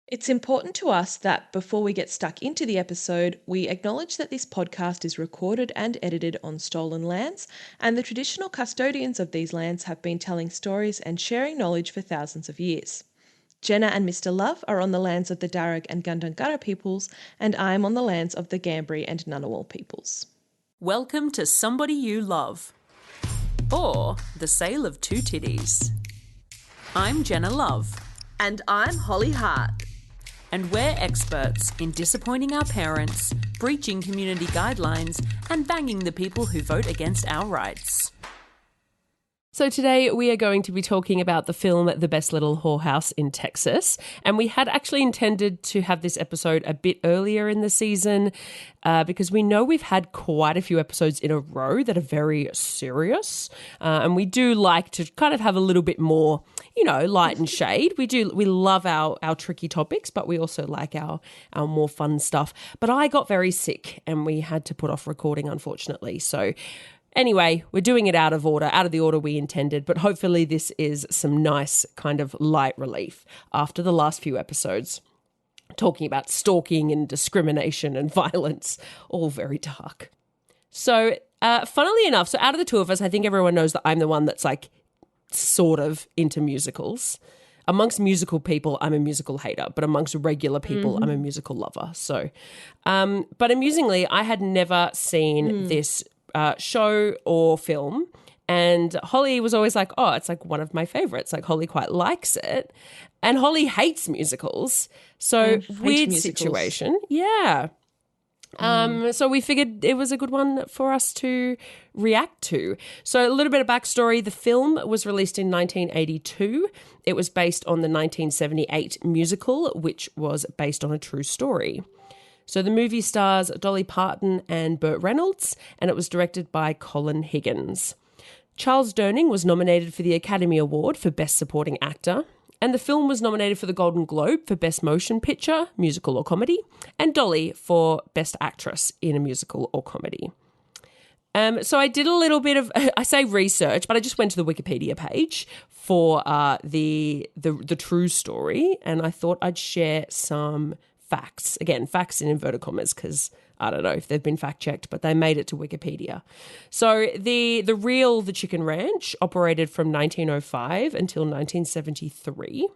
It's important to us that before we get stuck into the episode, we acknowledge that this podcast is recorded and edited on stolen lands, and the traditional custodians of these lands have been telling stories and sharing knowledge for thousands of years. Jenna and Mr. Love are on the lands of the Darug and Gundungurra peoples, and I am on the lands of the Ngambri and Ngunnawal peoples. Welcome to Somebody You Love, or The Sale of Two Titties. I'm Jenna Love. And I'm Holly Hart. And we're experts in disappointing our parents, breaching community guidelines, and banging the people who vote against our rights. So today we are going to be talking about the film The Best Little Whorehouse in Texas. And we had actually intended to have this episode a bit earlier in the season because we know we've had quite a few episodes in a row that are very serious. And we do like to kind of have a little bit more, light and shade. We love our tricky topics, but we also like our more fun stuff. But I got very sick and we had to put off recording, unfortunately. So anyway, we're doing it out of the order we intended, but hopefully this is some nice kind of light relief after the last few episodes, talking about stalking and discrimination and violence, all very dark. So funnily enough, so out of the two of us, I think everyone knows that I'm the one that's like sort of into musicals. Amongst musical people, I'm a musical hater, but amongst regular people, I'm a musical lover. So, but amusingly, I had never seen this show or film, and Holly was always like, oh, it's like one of my favorites. Like Holly quite likes it, and Holly hates musicals. So weird situation. Yeah. So we figured it was a good one for us to react to. So a little bit of backstory. The film was released in 1982. It was based on the 1978 musical, which was based on a true story. So the movie stars Dolly Parton and Burt Reynolds, and it was directed by Colin Higgins. Charles Durning was nominated for the Academy Award for Best Supporting Actor, and the film was nominated for the Golden Globe for Best Motion Picture, Musical or Comedy, and Dolly for Best Actress in a Musical or Comedy. So I did a little bit of, I say research, but I just went to the Wikipedia page for the true story, and I thought I'd share some facts. Again, facts in inverted commas because I don't know if they've been fact-checked, but they made it to Wikipedia. So the Chicken Ranch operated from 1905 until 1973.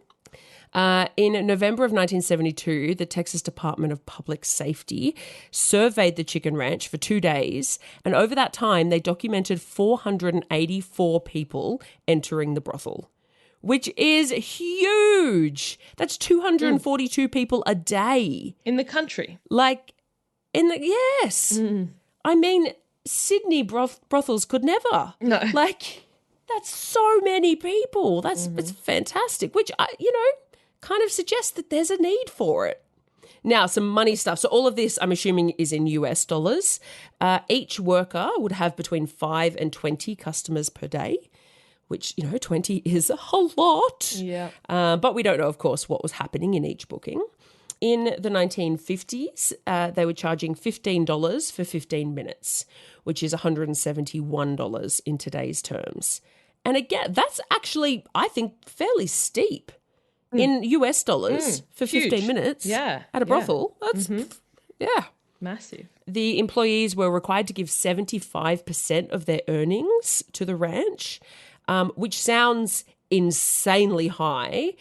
In November of 1972, the Texas Department of Public Safety surveyed the Chicken Ranch for 2 days, and over that time, they documented 484 people entering the brothel, which is huge. That's 242 people a day. In the country. Yes. I mean, Sydney brothels could never. No. That's so many people. It's fantastic, which, kind of suggests that there's a need for it. Now, some money stuff. So all of this, I'm assuming, is in US dollars. Each worker would have between 5 and 20 customers per day, which, 20 is a whole lot. Yeah. But we don't know, of course, what was happening in each booking. In the 1950s, they were charging $15 for 15 minutes, which is $171 in today's terms. And again, that's actually, I think, fairly steep in US dollars for 15 minutes at a brothel. That's, massive. The employees were required to give 75% of their earnings to the ranch, which sounds insanely high,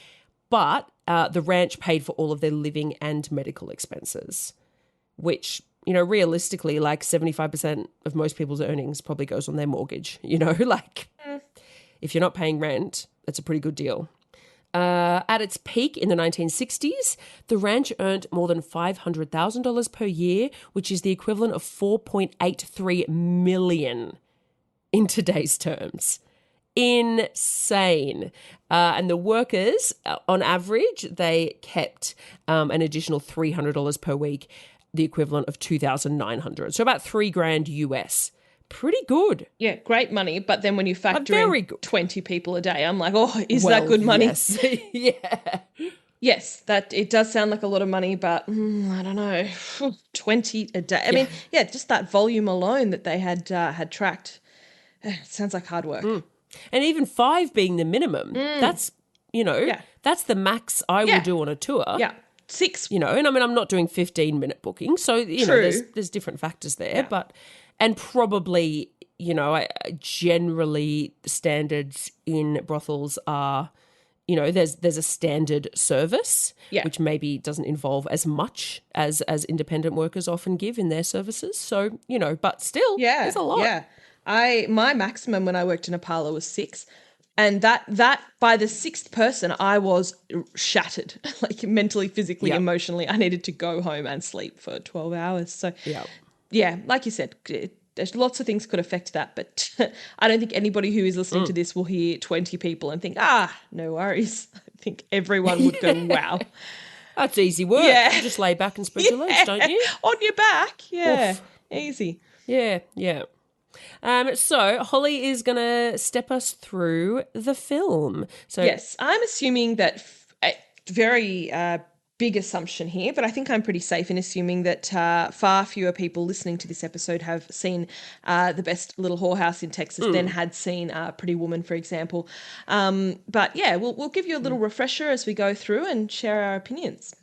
but the ranch paid for all of their living and medical expenses, which, realistically, 75% of most people's earnings probably goes on their mortgage, if you're not paying rent, that's a pretty good deal. At its peak in the 1960s, the ranch earned more than $500,000 per year, which is the equivalent of $4.83 million in today's terms. Insane. And the workers, on average, they kept an additional $300 per week, the equivalent of $2,900. So about $3,000 US. Pretty good. Yeah, great money. But then when you factor in 20 people a day, I'm like, is that good money? Yes. Yeah. Yes, that it does sound like a lot of money, but I don't know, 20 a day. I mean, just that volume alone that they had tracked, sounds like hard work. And even 5 being the minimum, that's, that's the max I will do on a tour. Yeah. 6. And I mean, I'm not doing 15-minute bookings, so, there's different factors there, and probably, generally standards in brothels are, there's a standard service, which maybe doesn't involve as much as independent workers often give in their services. So, but still, there's a lot. Yeah. My maximum when I worked in a parlour was 6. And that by the 6th person, I was shattered, like mentally, physically, emotionally. I needed to go home and sleep for 12 hours. So, like you said, there's lots of things could affect that. But I don't think anybody who is listening to this will hear 20 people and think, no worries. I think everyone would go, wow. That's easy work. Yeah. You just lay back and spread your legs, don't you? On your back. Yeah. Oof. Easy. Yeah. So Holly is going to step us through the film. So yes, I'm assuming that a very big assumption here, but I think I'm pretty safe in assuming that far fewer people listening to this episode have seen The Best Little Whorehouse in Texas than had seen Pretty Woman, for example. But yeah, we'll give you a little refresher as we go through and share our opinions.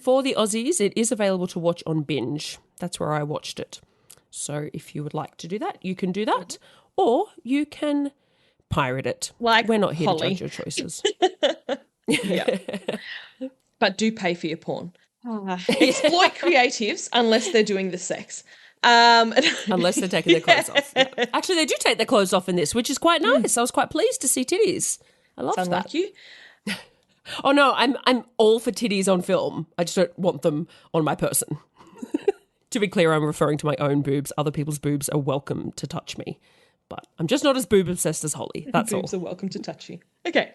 For the Aussies, it is available to watch on Binge. That's where I watched it. So if you would like to do that, you can do that, or you can pirate it. Like we're not here Holly. to judge your choices. But do pay for your porn. Exploit creatives unless they're doing the sex. Unless they're taking their clothes off. Yeah. Actually, they do take their clothes off in this, which is quite nice. I was quite pleased to see titties. I love that. Unlike you. Oh no, I'm all for titties on film. I just don't want them on my person. To be clear, I'm referring to my own boobs. Other people's boobs are welcome to touch me. But I'm just not as boob obsessed as Holly. That's all. Boobs are welcome to touch you. Okay.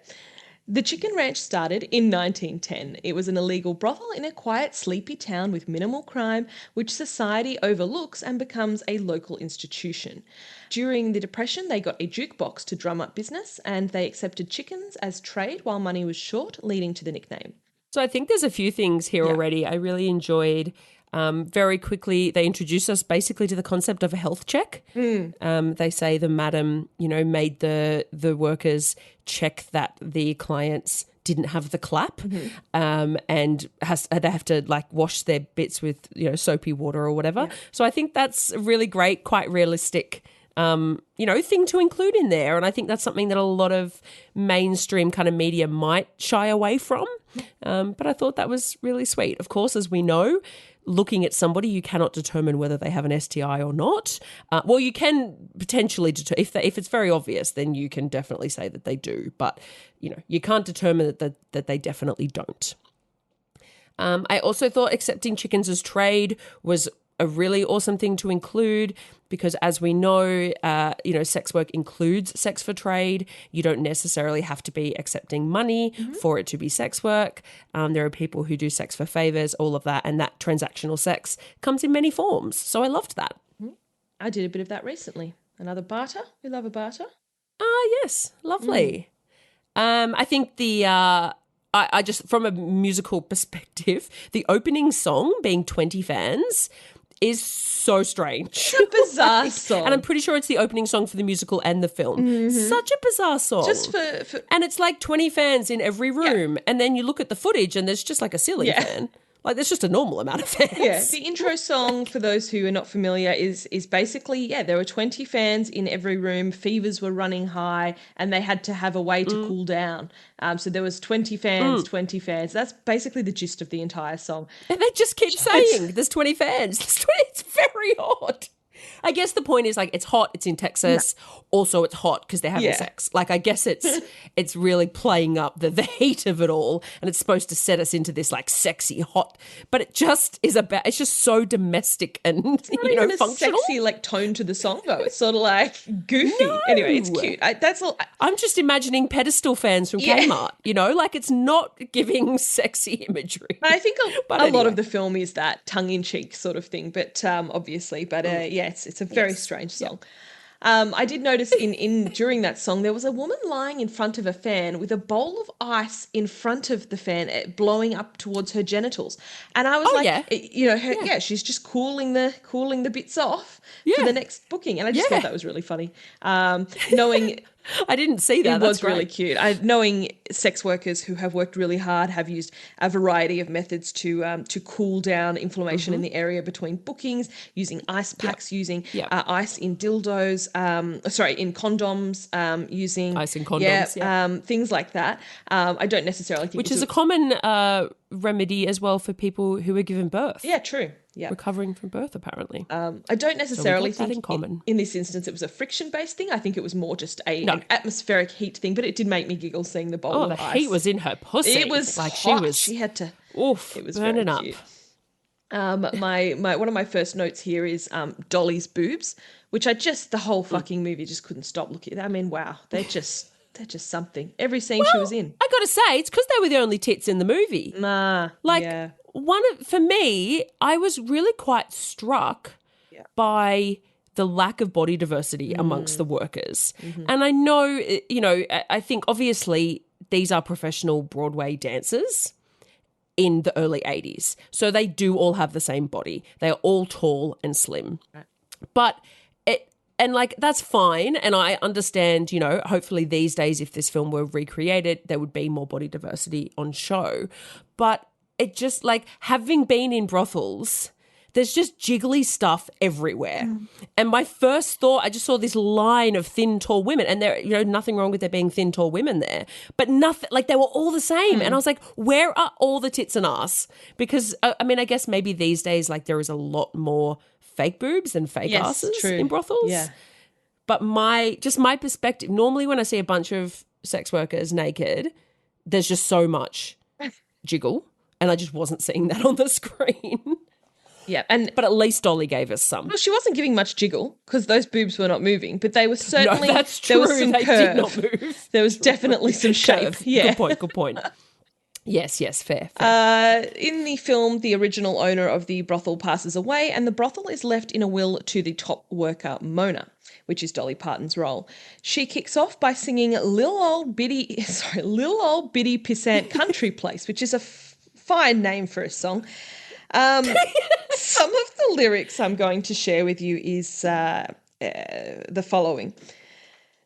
The Chicken Ranch started in 1910. It was an illegal brothel in a quiet, sleepy town with minimal crime, which society overlooks and becomes a local institution. During the Depression, they got a jukebox to drum up business, and they accepted chickens as trade while money was short, leading to the nickname. So I think there's a few things here already. I really enjoyed. Very quickly, they introduce us basically to the concept of a health check. They say the madam, made the workers check that the clients didn't have the clap, and they have to wash their bits with soapy water or whatever. Yeah. So I think that's a really great, quite realistic thing to include in there. And I think that's something that a lot of mainstream kind of media might shy away from. But I thought that was really sweet. Of course, as we know, looking at somebody, you cannot determine whether they have an STI or not. Well, you can potentially if it's very obvious, then you can definitely say that they do. But, you can't determine that they definitely don't. I also thought accepting chickens as trade was a really awesome thing to include because, as we know, sex work includes sex for trade. You don't necessarily have to be accepting money for it to be sex work. There are people who do sex for favours, all of that, and that transactional sex comes in many forms. So I loved that. I did a bit of that recently. Another barter. We love a barter. Yes, lovely. I think I just, from a musical perspective, the opening song being 20 Fans is so strange. It's a bizarre song. And I'm pretty sure it's the opening song for the musical and the film. Such a bizarre song. Just for And it's like 20 fans in every room. Yeah. And then you look at the footage and there's just like a ceiling fan. Like there's just a normal amount of fans. Yeah, the intro song, for those who are not familiar, is basically, there were 20 fans in every room, fevers were running high, and they had to have a way to cool down. So there was 20 fans, 20 fans. That's basically the gist of the entire song. And they just keep saying, there's 20 fans. It's very odd. I guess the point is it's hot, it's in Texas. No. Also, it's hot because they're having sex. I guess it's really playing up the heat of it all, and it's supposed to set us into this sexy hot. But it just is it's just so domestic and it's not even functional. A sexy tone to the song though. It's sort of goofy. No. Anyway, it's cute. That's all. I'm just imagining pedestal fans from Kmart. It's not giving sexy imagery. I think a lot of the film is that tongue-in-cheek sort of thing, but obviously, it's a very strange song. I did notice in during that song there was a woman lying in front of a fan with a bowl of ice in front of the fan blowing up towards her genitals, and I was she's just cooling the bits off for the next booking, and I just thought that was really funny. Knowing I didn't see that. It That's was really great. cute. Knowing sex workers who have worked really hard have used a variety of methods to cool down inflammation in the area between bookings, using ice packs, using Yep. ice in dildos, in condoms, using Ice and condoms, things like that. I don't necessarily think which is a common remedy as well for people who are given birth. yeah, true. Yeah. Recovering from birth, apparently. I don't necessarily that think in common. in this instance it was a friction-based thing. I think it was more just No. an atmospheric heat thing, but it did make me giggle seeing the bowl Oh, of the ice. heat was in her pussy. It was like hot. She had to. oof, It was burning very up. cute. My one of my first notes here is Dolly's boobs, which the whole fucking movie just couldn't stop looking at. I mean, wow, they're just something. Every scene she was in. I got to say, it's because they were the only tits in the movie. Like, yeah. for me, I was really quite struck by the lack of body diversity amongst the workers. And I know, I think obviously these are professional Broadway dancers in the early 80s. So they do all have the same body. They are all tall and slim. Right. But that's fine. And I understand, hopefully these days, if this film were recreated, there would be more body diversity on show. But it just having been in brothels, there's just jiggly stuff everywhere. And my first thought, I just saw this line of thin, tall women, and there, nothing wrong with there being thin, tall women there, but nothing, they were all the same. And I was like, where are all the tits and ass? Because, I guess maybe these days, there is a lot more fake boobs and fake asses in brothels. Yeah. But my perspective, normally when I see a bunch of sex workers naked, there's just so much jiggle, and I just wasn't seeing that on the screen. Yeah, but at least Dolly gave us some. Well, she wasn't giving much jiggle because those boobs were not moving, but they were certainly. No, that's true. There was some they curve. did not move. There was definitely some shape. Curve. Yeah. Good point. Yes, fair. In the film, the original owner of the brothel passes away, and the brothel is left in a will to the top worker, Mona, which is Dolly Parton's role. She kicks off by singing Little Old Bitty Pissant Country Place, which is a fine name for a song. Some of the lyrics I'm going to share with you is the following.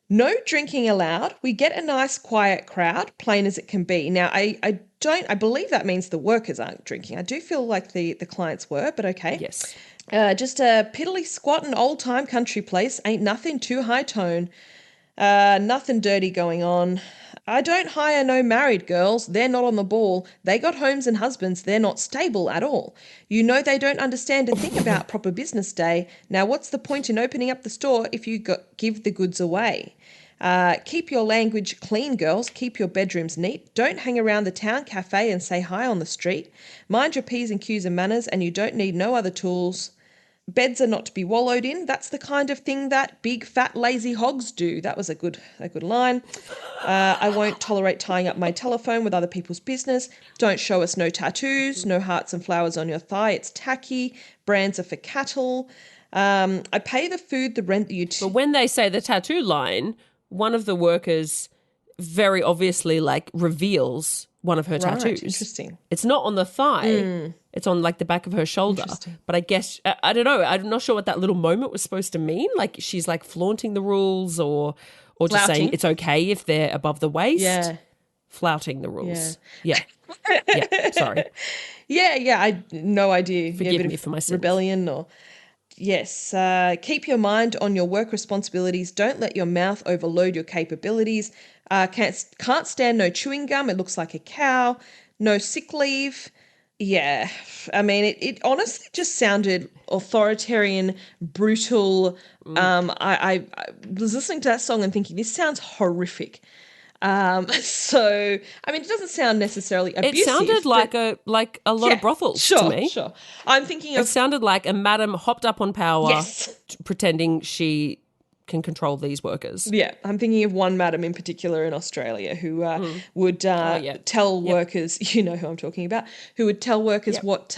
No drinking allowed. We get a nice quiet crowd, plain as it can be. Now, I believe that means the workers aren't drinking. I do feel like the clients were, but okay. Yes. Just a piddly squat and old-time country place. Ain't nothing too high tone. Nothing dirty going on. I don't hire no married girls. They're not on the ball. They got homes and husbands. They're not stable at all. You know they don't understand a thing about proper business day. Now, what's the point in opening up the store if you give the goods away? Keep your language clean, girls. Keep your bedrooms neat. Don't hang around the town cafe and say hi on the street. Mind your P's and Q's and manners, and you don't need no other tools. Beds are not to be wallowed in. That's the kind of thing that big, fat, lazy hogs do. That was a good line. I won't tolerate tying up my telephone with other people's business. Don't show us no tattoos, no hearts and flowers on your thigh. It's tacky. Brands are for cattle. I pay the food, the rent, the But when they say the tattoo line, one of the workers very obviously reveals one of her tattoos. Interesting. It's not on the thigh. It's on the back of her shoulder. But I guess, I don't know. I'm not sure what that little moment was supposed to mean. She's flaunting the rules or just saying it's okay if they're above the waist. Yeah. Flouting the rules. Yeah. Sorry. Yeah. I no idea. Forgive me for my sins. Rebellion or... Yes. Keep your mind on your work responsibilities. Don't let your mouth overload your capabilities. Can't stand no chewing gum. It looks like a cow. No sick leave. Yeah. I mean, it honestly just sounded authoritarian, brutal. I was listening to that song and thinking, this sounds horrific. So, I mean, it doesn't sound necessarily abusive. It sounded like a lot of brothels to me. Sure. I'm thinking of... It sounded like a madam hopped up on power, Yes. pretending she can control these workers. Yeah, I'm thinking of one madam in particular in Australia who would tell workers, you know who I'm talking about, who would tell workers what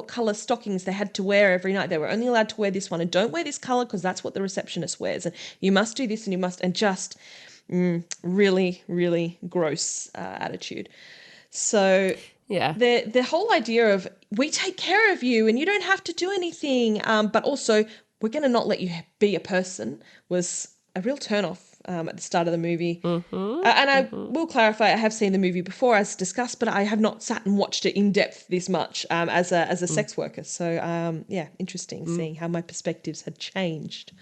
colour stockings they had to wear every night. They were only allowed to wear this one, and don't wear this colour because that's what the receptionist wears, and you must do this and you must, and just really, really gross attitude. So yeah, the whole idea of we take care of you and you don't have to do anything, but also we're going to not let you be a person was a real turn-off at the start of the movie. And I will clarify, I have seen the movie before as discussed, but I have not sat and watched it in depth this much as a sex worker. So, interesting seeing how my perspectives had changed.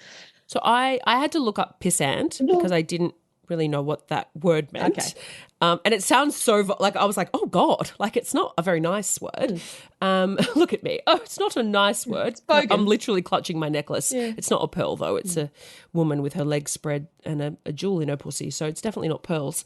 So I had to look up pissant because I didn't really know what that word meant. Okay. And it sounds so, like, I was like, oh, God, like, it's not a very nice word. Look at me. Oh, it's not a nice word. I'm literally clutching my necklace. Yeah. It's not a pearl, though. It's a woman with her legs spread and a jewel in her pussy. So it's definitely not pearls.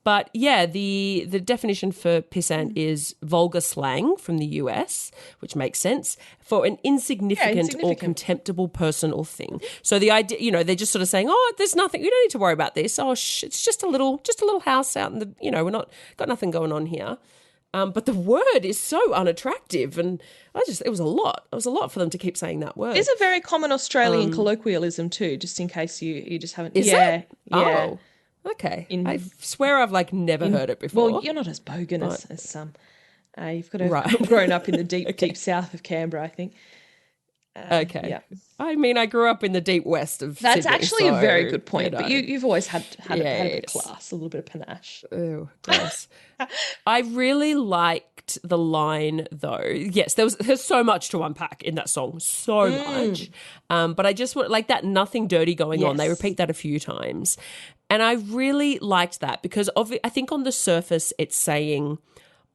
But yeah, the definition for pissant is vulgar slang from the US, which makes sense, for an insignificant or contemptible person or thing. So the idea, you know, they're just sort of saying, oh, there's nothing, you don't need to worry about this. Oh, it's just a little house out in the, you know, we're not got nothing going on here. But the word is so unattractive, and it was a lot. It was a lot for them to keep saying that word. It's a very common Australian colloquialism too, just in case you just haven't. Is it? Yeah. Oh. Okay. I swear I've never heard it before. Well, you're not as bogan as some. You've got to have grown up in the deep south of Canberra, I think. Okay. Yeah. I mean, I grew up in the deep west of That's Sydney, actually so, a very good point. You know. But you've always had a bit of class, a little bit of panache. Oh, gross. I really liked the line, though. Yes, there's so much to unpack in that song, so much. But I just want, like, that nothing dirty going on. They repeat that a few times. And I really liked that because I think on the surface it's saying,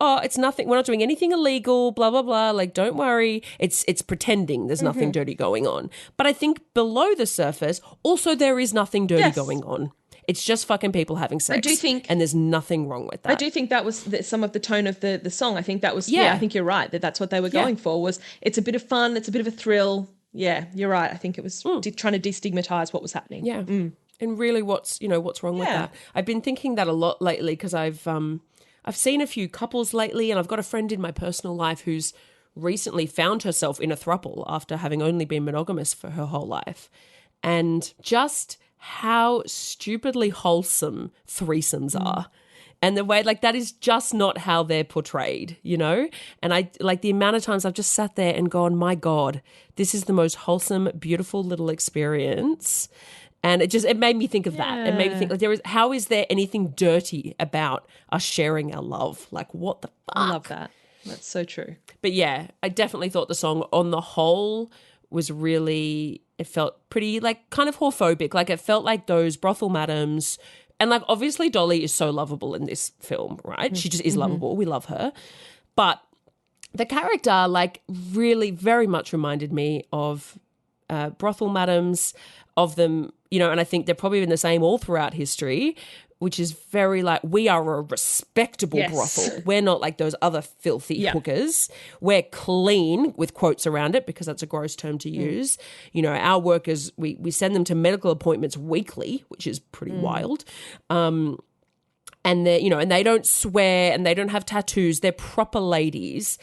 oh, it's nothing, we're not doing anything illegal, blah, blah, blah, like, don't worry. It's pretending there's nothing dirty going on. But I think below the surface, also there is nothing dirty going on. It's just fucking people having sex. I do think, and there's nothing wrong with that. I do think that was some of the tone of the song. I think that was, I think you're right, that's what they were going for, was it's a bit of fun, it's a bit of a thrill. Yeah, you're right. I think it was trying to destigmatise what was happening. Yeah. And really what's wrong with that? I've been thinking that a lot lately because I've seen a few couples lately, and I've got a friend in my personal life who's recently found herself in a throuple after having only been monogamous for her whole life. And just how stupidly wholesome threesomes are. And the way, like, that is just not how they're portrayed, you know? And I, like, the amount of times I've just sat there and gone, my God, this is the most wholesome, beautiful little experience. And it made me think of that. It made me think, like, how is there anything dirty about us sharing our love? Like, what the fuck? I love that. That's so true. But yeah, I definitely thought the song on the whole was really, it felt pretty, like, kind of whorephobic. Like, it felt like those brothel madams. And, like, obviously Dolly is so lovable in this film, right? She just is lovable. We love her. But the character, like, really very much reminded me of brothel madams, of them, you know, and I think they're probably been the same all throughout history, which is very like, we are a respectable brothel. We're not like those other filthy hookers. We're clean, with quotes around it, because that's a gross term to use. You know, our workers, we send them to medical appointments weekly, which is pretty wild. And they, you know, and they don't swear and they don't have tattoos. They're proper ladies.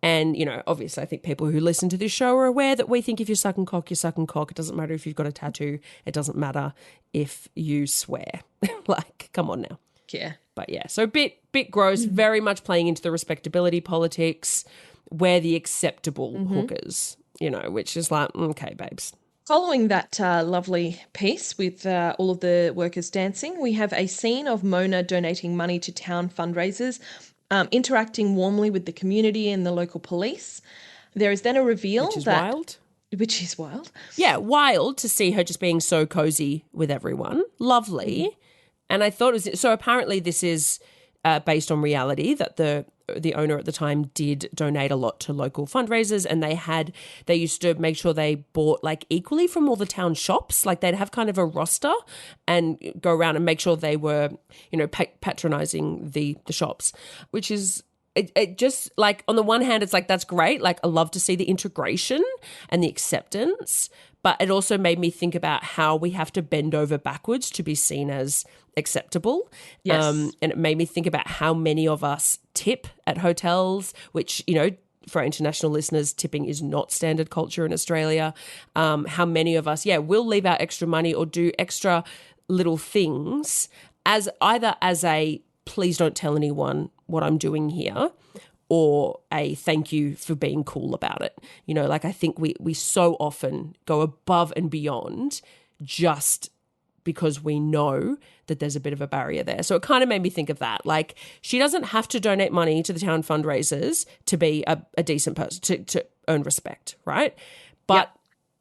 And, you know, obviously I think people who listen to this show are aware that we think if you're sucking cock, you're sucking cock. It doesn't matter if you've got a tattoo. It doesn't matter if you swear. Like, come on now. Yeah. But yeah, so bit gross, very much playing into the respectability politics. We're the acceptable hookers, you know, which is like, okay, babes. Following that lovely piece with all of the workers dancing, we have a scene of Mona donating money to town fundraisers, interacting warmly with the community and the local police. There is then a reveal Which is wild. Which is wild. Yeah, wild to see her just being so cozy with everyone. Lovely. And I thought it was, so apparently this is based on reality, that the owner at the time did donate a lot to local fundraisers, and they used to make sure they bought like equally from all the town shops. Like, they'd have kind of a roster and go around and make sure they were, you know, patronizing the shops, which is, it just, like, on the one hand, it's like, that's great. Like, I love to see the integration and the acceptance, but it also made me think about how we have to bend over backwards to be seen as acceptable. Yes. And it made me think about how many of us tip at hotels, which, you know, for our international listeners, tipping is not standard culture in Australia. How many of us, will leave out extra money or do extra little things as either as a please don't tell anyone what I'm doing here, or a thank you for being cool about it. You know, like, I think we so often go above and beyond just because we know that there's a bit of a barrier there. So it kind of made me think of that. Like, she doesn't have to donate money to the town fundraisers to be a decent person, to earn respect, right? But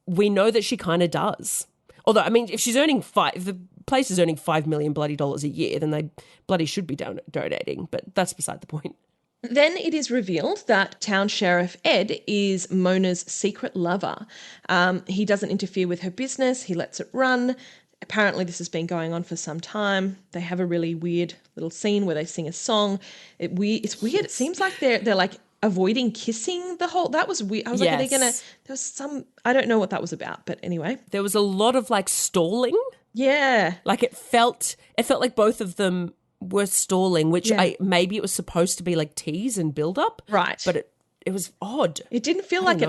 we know that she kind of does. Although, I mean, if she's earning if the place is earning $5 million bloody dollars a year, then they bloody should be donating. But that's beside the point. Then it is revealed that Town Sheriff Ed is Mona's secret lover. He doesn't interfere with her business. He lets it run. Apparently this has been going on for some time. They have a really weird little scene where they sing a song. It's weird. It seems like they're like avoiding kissing the whole. That was weird. I was like, are they gonna? There was some. I don't know what that was about, but anyway, there was a lot of like stalling. Yeah, like it felt like both of them were stalling, which maybe it was supposed to be like tease and build up, right? But it was odd. It didn't feel like it.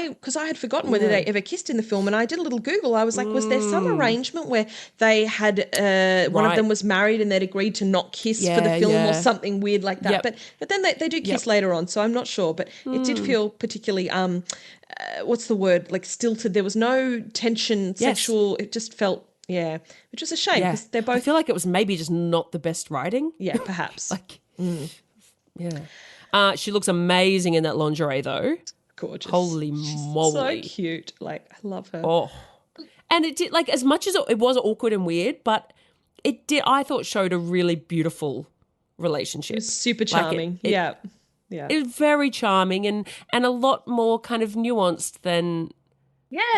Because I had forgotten whether they ever kissed in the film, and I did a little Google. I was like, was there some arrangement where they had one of them was married and they'd agreed to not kiss for the film or something weird like that? But then they do kiss later on, so I'm not sure. But it did feel particularly what's the word? Like stilted. There was no tension, sexual. It just felt. Yeah, which was a shame because they're both. I feel like it was maybe just not the best writing. Yeah, perhaps. She looks amazing in that lingerie though. Gorgeous. Holy moly. So cute. Like, I love her. Oh. And it did, like, as much as it was awkward and weird, but it did, I thought, showed a really beautiful relationship. It was super charming. Yeah. It was very charming and a lot more kind of nuanced than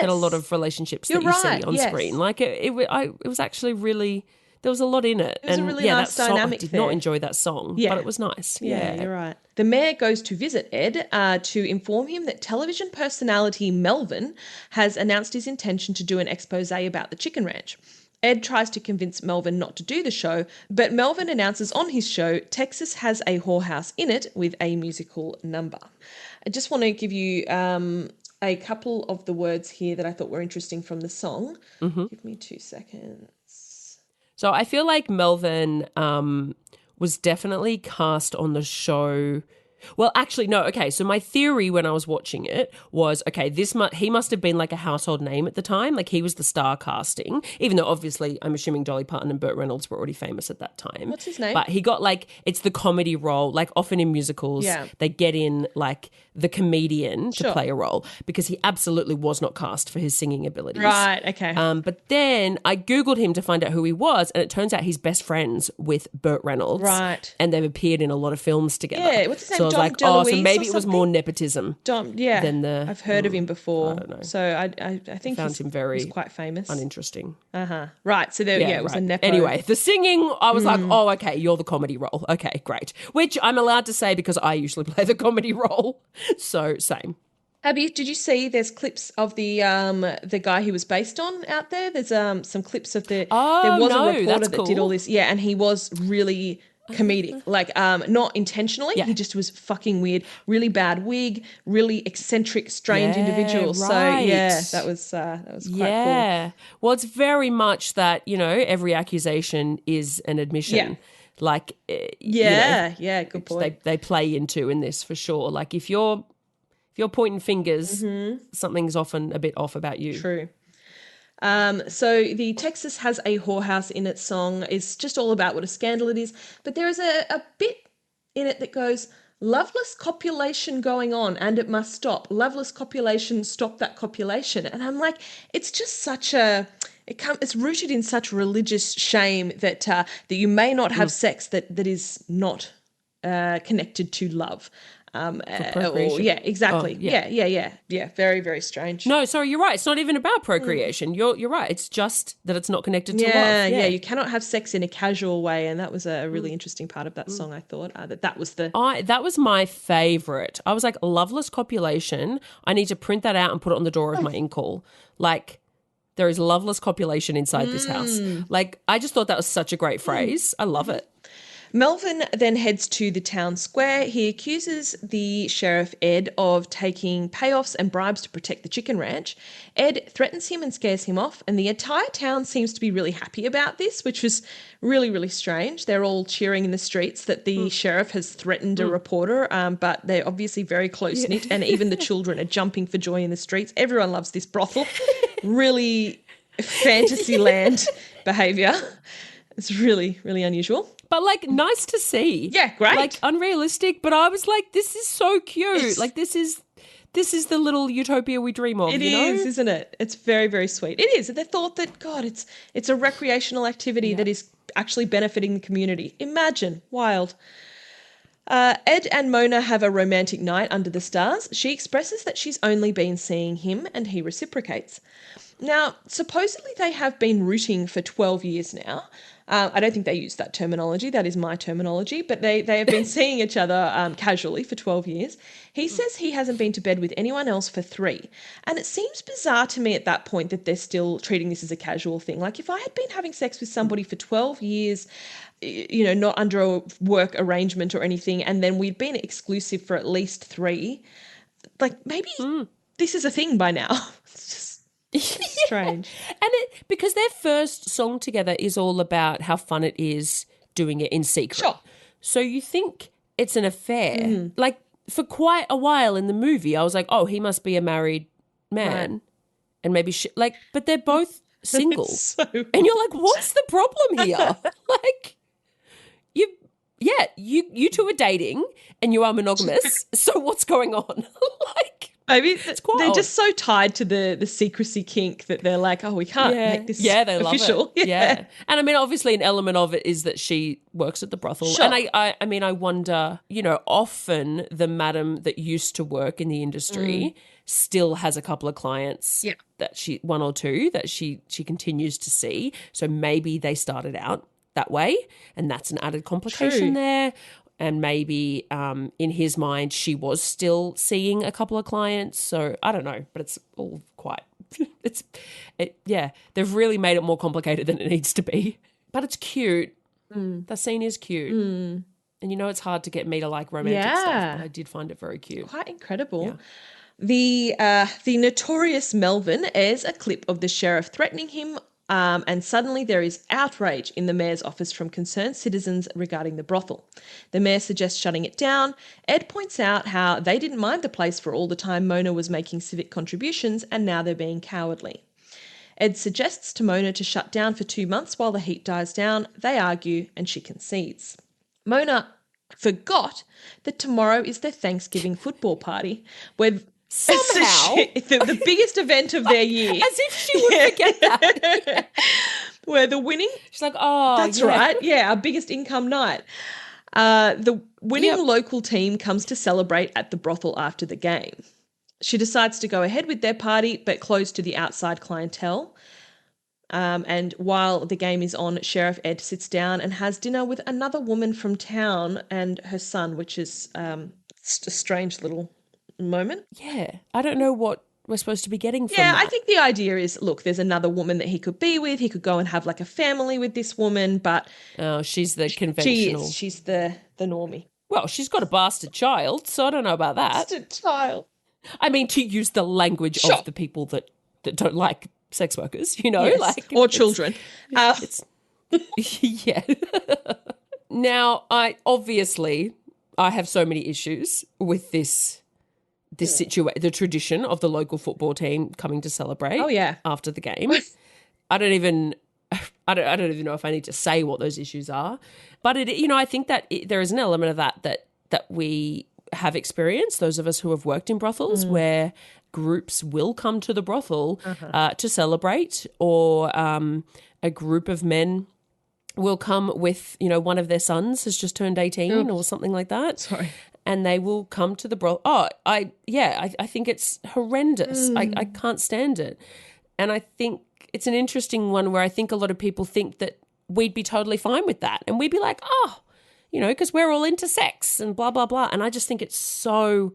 a lot of relationships that you see on screen. Like it was actually really, there was a lot in it. It was a really nice that dynamic song, I did not enjoy that song, but it was nice. Yeah, you're right. The mayor goes to visit Ed to inform him that television personality Melvin has announced his intention to do an expose about the chicken ranch. Ed tries to convince Melvin not to do the show, but Melvin announces on his show Texas has a whorehouse in it with a musical number. I just want to give you a couple of the words here that I thought were interesting from the song. Mm-hmm. Give me 2 seconds. So I feel like Melvin was definitely cast on the show. Well, actually, no. Okay, so my theory when I was watching it was, okay, he must have been like a household name at the time. Like he was the star casting, even though obviously I'm assuming Dolly Parton and Burt Reynolds were already famous at that time. What's his name? But he got like, it's the comedy role. Like often in musicals, they get in like the comedian to play a role because he absolutely was not cast for his singing abilities. Right, okay. But then I Googled him to find out who he was, and it turns out he's best friends with Burt Reynolds. Right. And they've appeared in a lot of films together. Yeah, what's his name? So I was like, so maybe it was more nepotism. Than I've heard of him before. I don't know. So I think found him very he's quite famous. uninteresting. Right. So there, it was a nepo. Anyway, the singing, I was like, oh, okay, you're the comedy role. Okay, great. Which I'm allowed to say because I usually play the comedy role. So same. Abby, did you see there's clips of the guy he was based on out there? There's some clips of there was a reporter that did all this. Yeah, and he was really comedic, like not intentionally. He just was fucking weird, really bad wig, really eccentric, strange individual. Right. So that was quite cool. Well, it's very much that, every accusation is an admission. Yeah. Like good point. They play into in this for sure. Like if you're pointing fingers, something's often a bit off about you. True. So the Texas has a whorehouse in its song is just all about what a scandal it is. But there is a bit in it that goes, loveless copulation going on and it must stop. Loveless copulation, stop that copulation. And I'm like, it's just such it's rooted in such religious shame that you may not have sex that is not connected to love. Exactly. Yeah. Very, very strange. No, sorry, you're right. It's not even about procreation. You're right. It's just that it's not connected to love. Yeah. You cannot have sex in a casual way, and that was a really interesting part of that song. I thought that was my favorite. I was like, loveless copulation. I need to print that out and put it on the door of my in-call. Like, there is loveless copulation inside this house. Like, I just thought that was such a great phrase. I love it. Melvin then heads to the town square. He accuses the sheriff, Ed, of taking payoffs and bribes to protect the chicken ranch. Ed threatens him and scares him off, and the entire town seems to be really happy about this, which was really, really strange. They're all cheering in the streets that the sheriff has threatened a reporter, but they're obviously very close-knit, and even the children are jumping for joy in the streets. Everyone loves this brothel. Really fantasy land behavior. It's really, really unusual. But, like, nice to see. Yeah, great. Like, unrealistic, but I was like, this is so cute. Like, this is the little utopia we dream of, It is, isn't it? It's very, very sweet. It is. They thought that, God, it's a recreational activity that is actually benefiting the community. Imagine. Wild. Ed and Mona have a romantic night under the stars. She expresses that she's only been seeing him and he reciprocates. Now, supposedly they have been rooting for 12 years now. I don't think they use that terminology. That is my terminology. But they have been seeing each other casually for 12 years. He says he hasn't been to bed with anyone else for 3. And it seems bizarre to me at that point that they're still treating this as a casual thing. Like, if I had been having sex with somebody for 12 years, you know, not under a work arrangement or anything, and then we'd been exclusive for at least 3, like, maybe this is a thing by now. It's just strange. And because their first song together is all about how fun it is doing it in secret. Sure. So you think it's an affair. Like, for quite a while in the movie, I was like, oh, he must be a married man. Right. And maybe but they're both single. And you're like, what's the problem here? Like, you two are dating and you are monogamous. So what's going on? Like, maybe they're just so tied to the secrecy kink that they're like, oh, we can't make this they official. Love it. Yeah. And I mean, obviously an element of it is that she works at the brothel. Sure. And I mean, I wonder, you know, often the madam that used to work in the industry still has a couple of clients that one or two that she continues to see. So maybe they started out that way and that's an added complication there. And maybe in his mind, she was still seeing a couple of clients. So I don't know, but it's all quite, they've really made it more complicated than it needs to be. But it's cute. The scene is cute. And you know, it's hard to get me to like romantic stuff, but I did find it very cute. Quite incredible. Yeah. The notorious Melvin airs a clip of the sheriff threatening him. And suddenly there is outrage in the mayor's office from concerned citizens regarding the brothel. The mayor suggests shutting it down. Ed points out how they didn't mind the place for all the time Mona was making civic contributions and now they're being cowardly. Ed suggests to Mona to shut down for 2 months while the heat dies down. They argue and she concedes. Mona forgot that tomorrow is their Thanksgiving football party where somehow the biggest event of their year. As if she would forget that. Where the winning, she's like, oh, that's right, our biggest income night. The winning local team comes to celebrate at the brothel after the game. She decides to go ahead with their party but close to the outside clientele. And while the game is on, Sheriff Ed sits down and has dinner with another woman from town and her son, which is just a strange little moment. Yeah, I don't know what we're supposed to be getting from that. I think the idea is, look, there's another woman that he could be with. He could go and have like a family with this woman, but she's the conventional. She's the normie. Well, she's got a bastard child, so I don't know about that. Bastard child. I mean, to use the language of the people that don't like sex workers, you know, or children. It's yeah. Now, I have so many issues with this situation, the tradition of the local football team coming to celebrate. After the game. I don't even know if I need to say what those issues are, but I think that there is an element of that we have experienced, those of us who have worked in brothels, where groups will come to the brothel to celebrate, or a group of men will come with, one of their sons has just turned 18 or something like that. Sorry. And they will come to the brothel. I think it's horrendous. I can't stand it. And I think it's an interesting one where I think a lot of people think that we'd be totally fine with that. And we'd be like, because we're all into sex and blah, blah, blah. And I just think it's so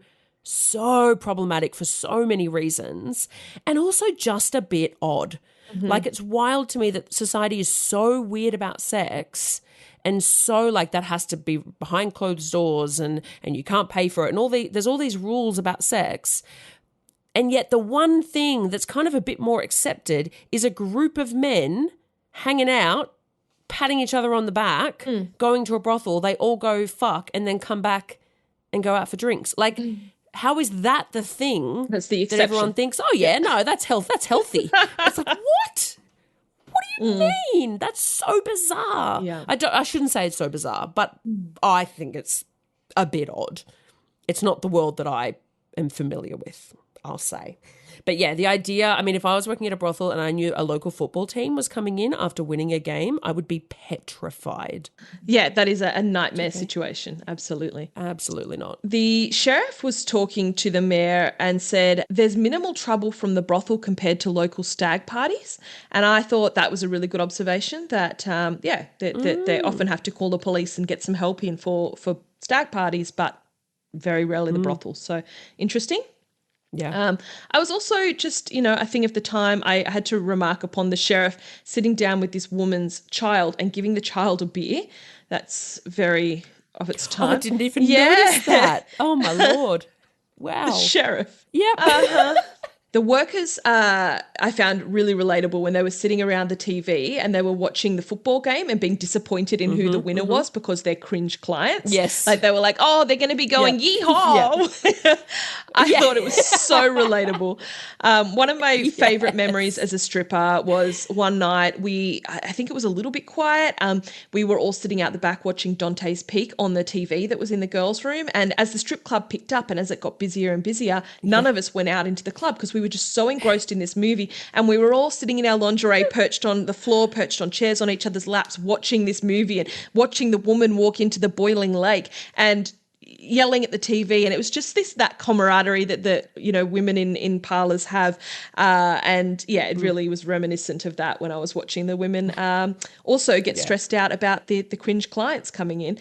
problematic for so many reasons, and also just a bit odd. Like, it's wild to me that society is so weird about sex, and so like that has to be behind closed doors and you can't pay for it, and there's all these rules about sex. And yet the one thing that's kind of a bit more accepted is a group of men hanging out, patting each other on the back, going to a brothel. They all go fuck and then come back and go out for drinks. Like, how is that the thing that's the that everyone thinks, that's healthy? It's like, what? mean? That's so bizarre. Yeah. I shouldn't say it's so bizarre, but I think it's a bit odd. It's not the world that I am familiar with, I'll say. But yeah, the idea, I mean, if I was working at a brothel and I knew a local football team was coming in after winning a game, I would be petrified. Yeah, that is a nightmare situation. Absolutely. Absolutely not. The sheriff was talking to the mayor and said there's minimal trouble from the brothel compared to local stag parties. And I thought that was a really good observation that, they often have to call the police and get some help in for stag parties, but very rarely the brothel. So interesting. Yeah. I was also just, a thing of the time, I had to remark upon the sheriff sitting down with this woman's child and giving the child a beer. That's very of its time. I didn't even notice that. Oh, my Lord. Wow. The sheriff. Yep. The workers I found really relatable when they were sitting around the TV and they were watching the football game and being disappointed in who the winner was because they're cringe clients. Yes. Like they were like, oh, they're going to be going yeehaw. Yeah. I thought it was so relatable. One of my favourite memories as a stripper was one night I think it was a little bit quiet. We were all sitting out the back watching Dante's Peak on the TV that was in the girls' room. And as the strip club picked up and as it got busier and busier, none of us went out into the club because we were just so engrossed in this movie, and we were all sitting in our lingerie, perched on the floor, perched on chairs on each other's laps, watching this movie and watching the woman walk into the boiling lake and yelling at the TV. And it was just that camaraderie that women in parlours have, and it really was reminiscent of that when I was watching the women also get stressed out about the cringe clients coming in.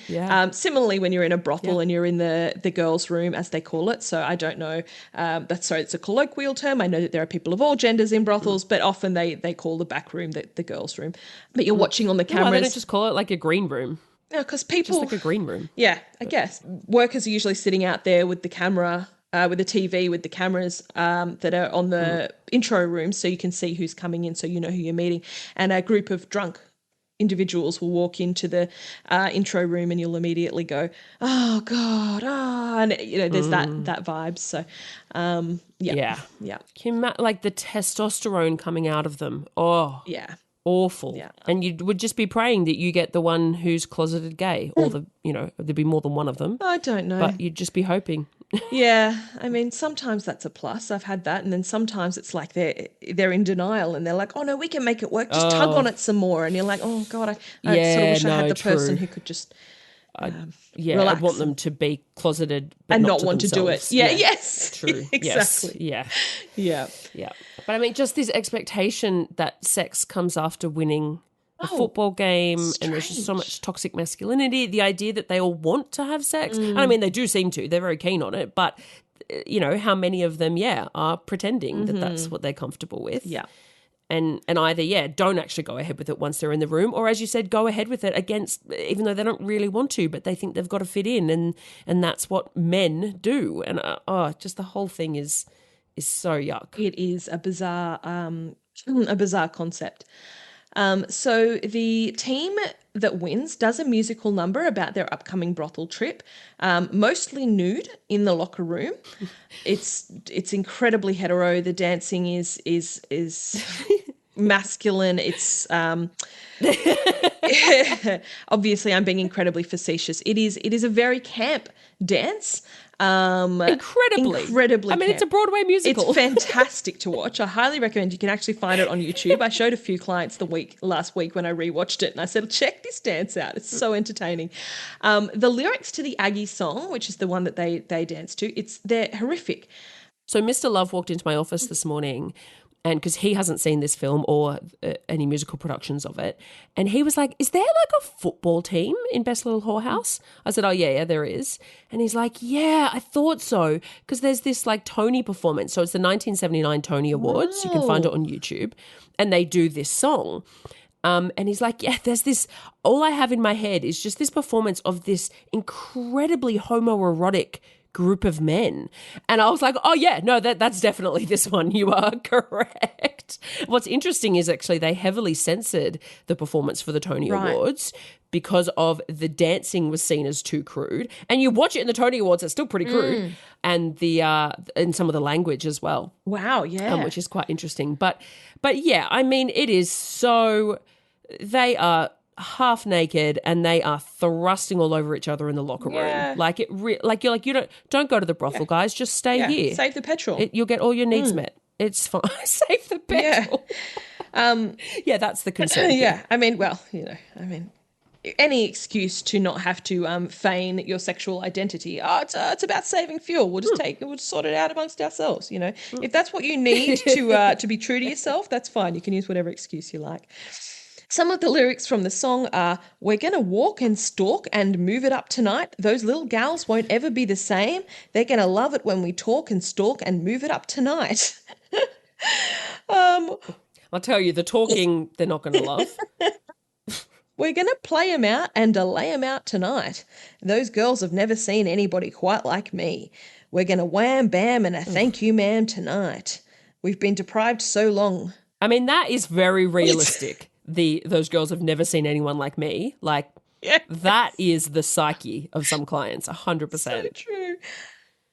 Similarly, when you're in a brothel and you're in the girls' room, as they call it. So I don't know, it's a colloquial term. I know that there are people of all genders in brothels, but often they call the back room the girls' room. But you're watching on the cameras. Why they don't just call it like a green room? No, because people... Just like a green room. Yeah, I guess. Workers are usually sitting out there with the camera, with the TV, with the cameras that are on the intro room so you can see who's coming in so you know who you're meeting. And a group of drunk individuals will walk into the intro room and you'll immediately go, oh, God, and, there's that vibe. So, yeah. Can you like the testosterone coming out of them? Oh, yeah. Awful. Yeah. And you would just be praying that you get the one who's closeted gay, or there'd be more than one of them. I don't know. But you'd just be hoping. Yeah. I mean, sometimes that's a plus. I've had that. And then sometimes it's like they're in denial and they're like, oh, no, we can make it work. Just tug on it some more. And you're like, oh, God, I sort of wish I had the person who could just relax. I'd want them to be closeted but and not want themselves. to do it. Yeah, yes. True. Exactly. Yes. Yeah. But I mean, just this expectation that sex comes after winning a football game, and there's just so much toxic masculinity, the idea that they all want to have sex. And I mean, they do seem to. They're very keen on it. But, how many of them, are pretending that that's what they're comfortable with. Yeah. And either, don't actually go ahead with it once they're in the room, or as you said, go ahead with it even though they don't really want to, but they think they've got to fit in, and that's what men do. And, just the whole thing is so yuck. It is a bizarre concept. So the team that wins does a musical number about their upcoming brothel trip, mostly nude in the locker room. It's incredibly hetero. The dancing is masculine. It's obviously I'm being incredibly facetious. It is a very camp dance. Incredibly I mean, camp. it's a Broadway musical. It's fantastic to watch. I highly recommend. You can actually find it on YouTube. I showed a few clients last week when I rewatched it, and I said, check this dance out. It's so entertaining. The lyrics to the Aggie song, which is the one that they dance to, they're horrific. So Mr. Love walked into my office this morning, and because he hasn't seen this film or any musical productions of it, and he was like, is there like a football team in Best Little Whorehouse? I said, oh, yeah, there is. And he's like, yeah, I thought so, because there's this like Tony performance. So it's the 1979 Tony Awards. Whoa. You can find it on YouTube, and they do this song. And he's like, yeah, there's this, all I have in my head is just this performance of this incredibly homoerotic group of men. And I was like, oh yeah, no, that's definitely this one. You are correct. What's interesting is actually they heavily censored the performance for the Tony Awards because of the dancing was seen as too crude. And you watch it in the Tony Awards, it's still pretty crude. And and some of the language as well. Wow, yeah. Which is quite interesting. But yeah, I mean, it is so they are half naked and they are thrusting all over each other in the locker Yeah. room. Like like you're like, you don't go to the brothel, guys. Just stay here. Save the petrol. You'll get all your needs met. It's fine. Save the petrol. Yeah, that's the concern. Yeah, I mean, any excuse to not have to feign your sexual identity. It's about saving fuel. We'll just sort it out amongst ourselves. You know, if that's what you need to be true to yourself, that's fine. You can use whatever excuse you like. Some of the lyrics from the song are, "We're going to walk and stalk and move it up tonight. Those little gals won't ever be the same. They're going to love it when we talk and stalk and move it up tonight." I'll tell you, the talking they're not going to love. "We're going to play 'em out and lay 'em out tonight. Those girls have never seen anybody quite like me. We're going to wham, bam, and a thank you, ma'am, tonight. We've been deprived so long." I mean, that is very realistic. Those girls have never seen anyone like me. Like, that is the psyche of some clients, 100%. So true.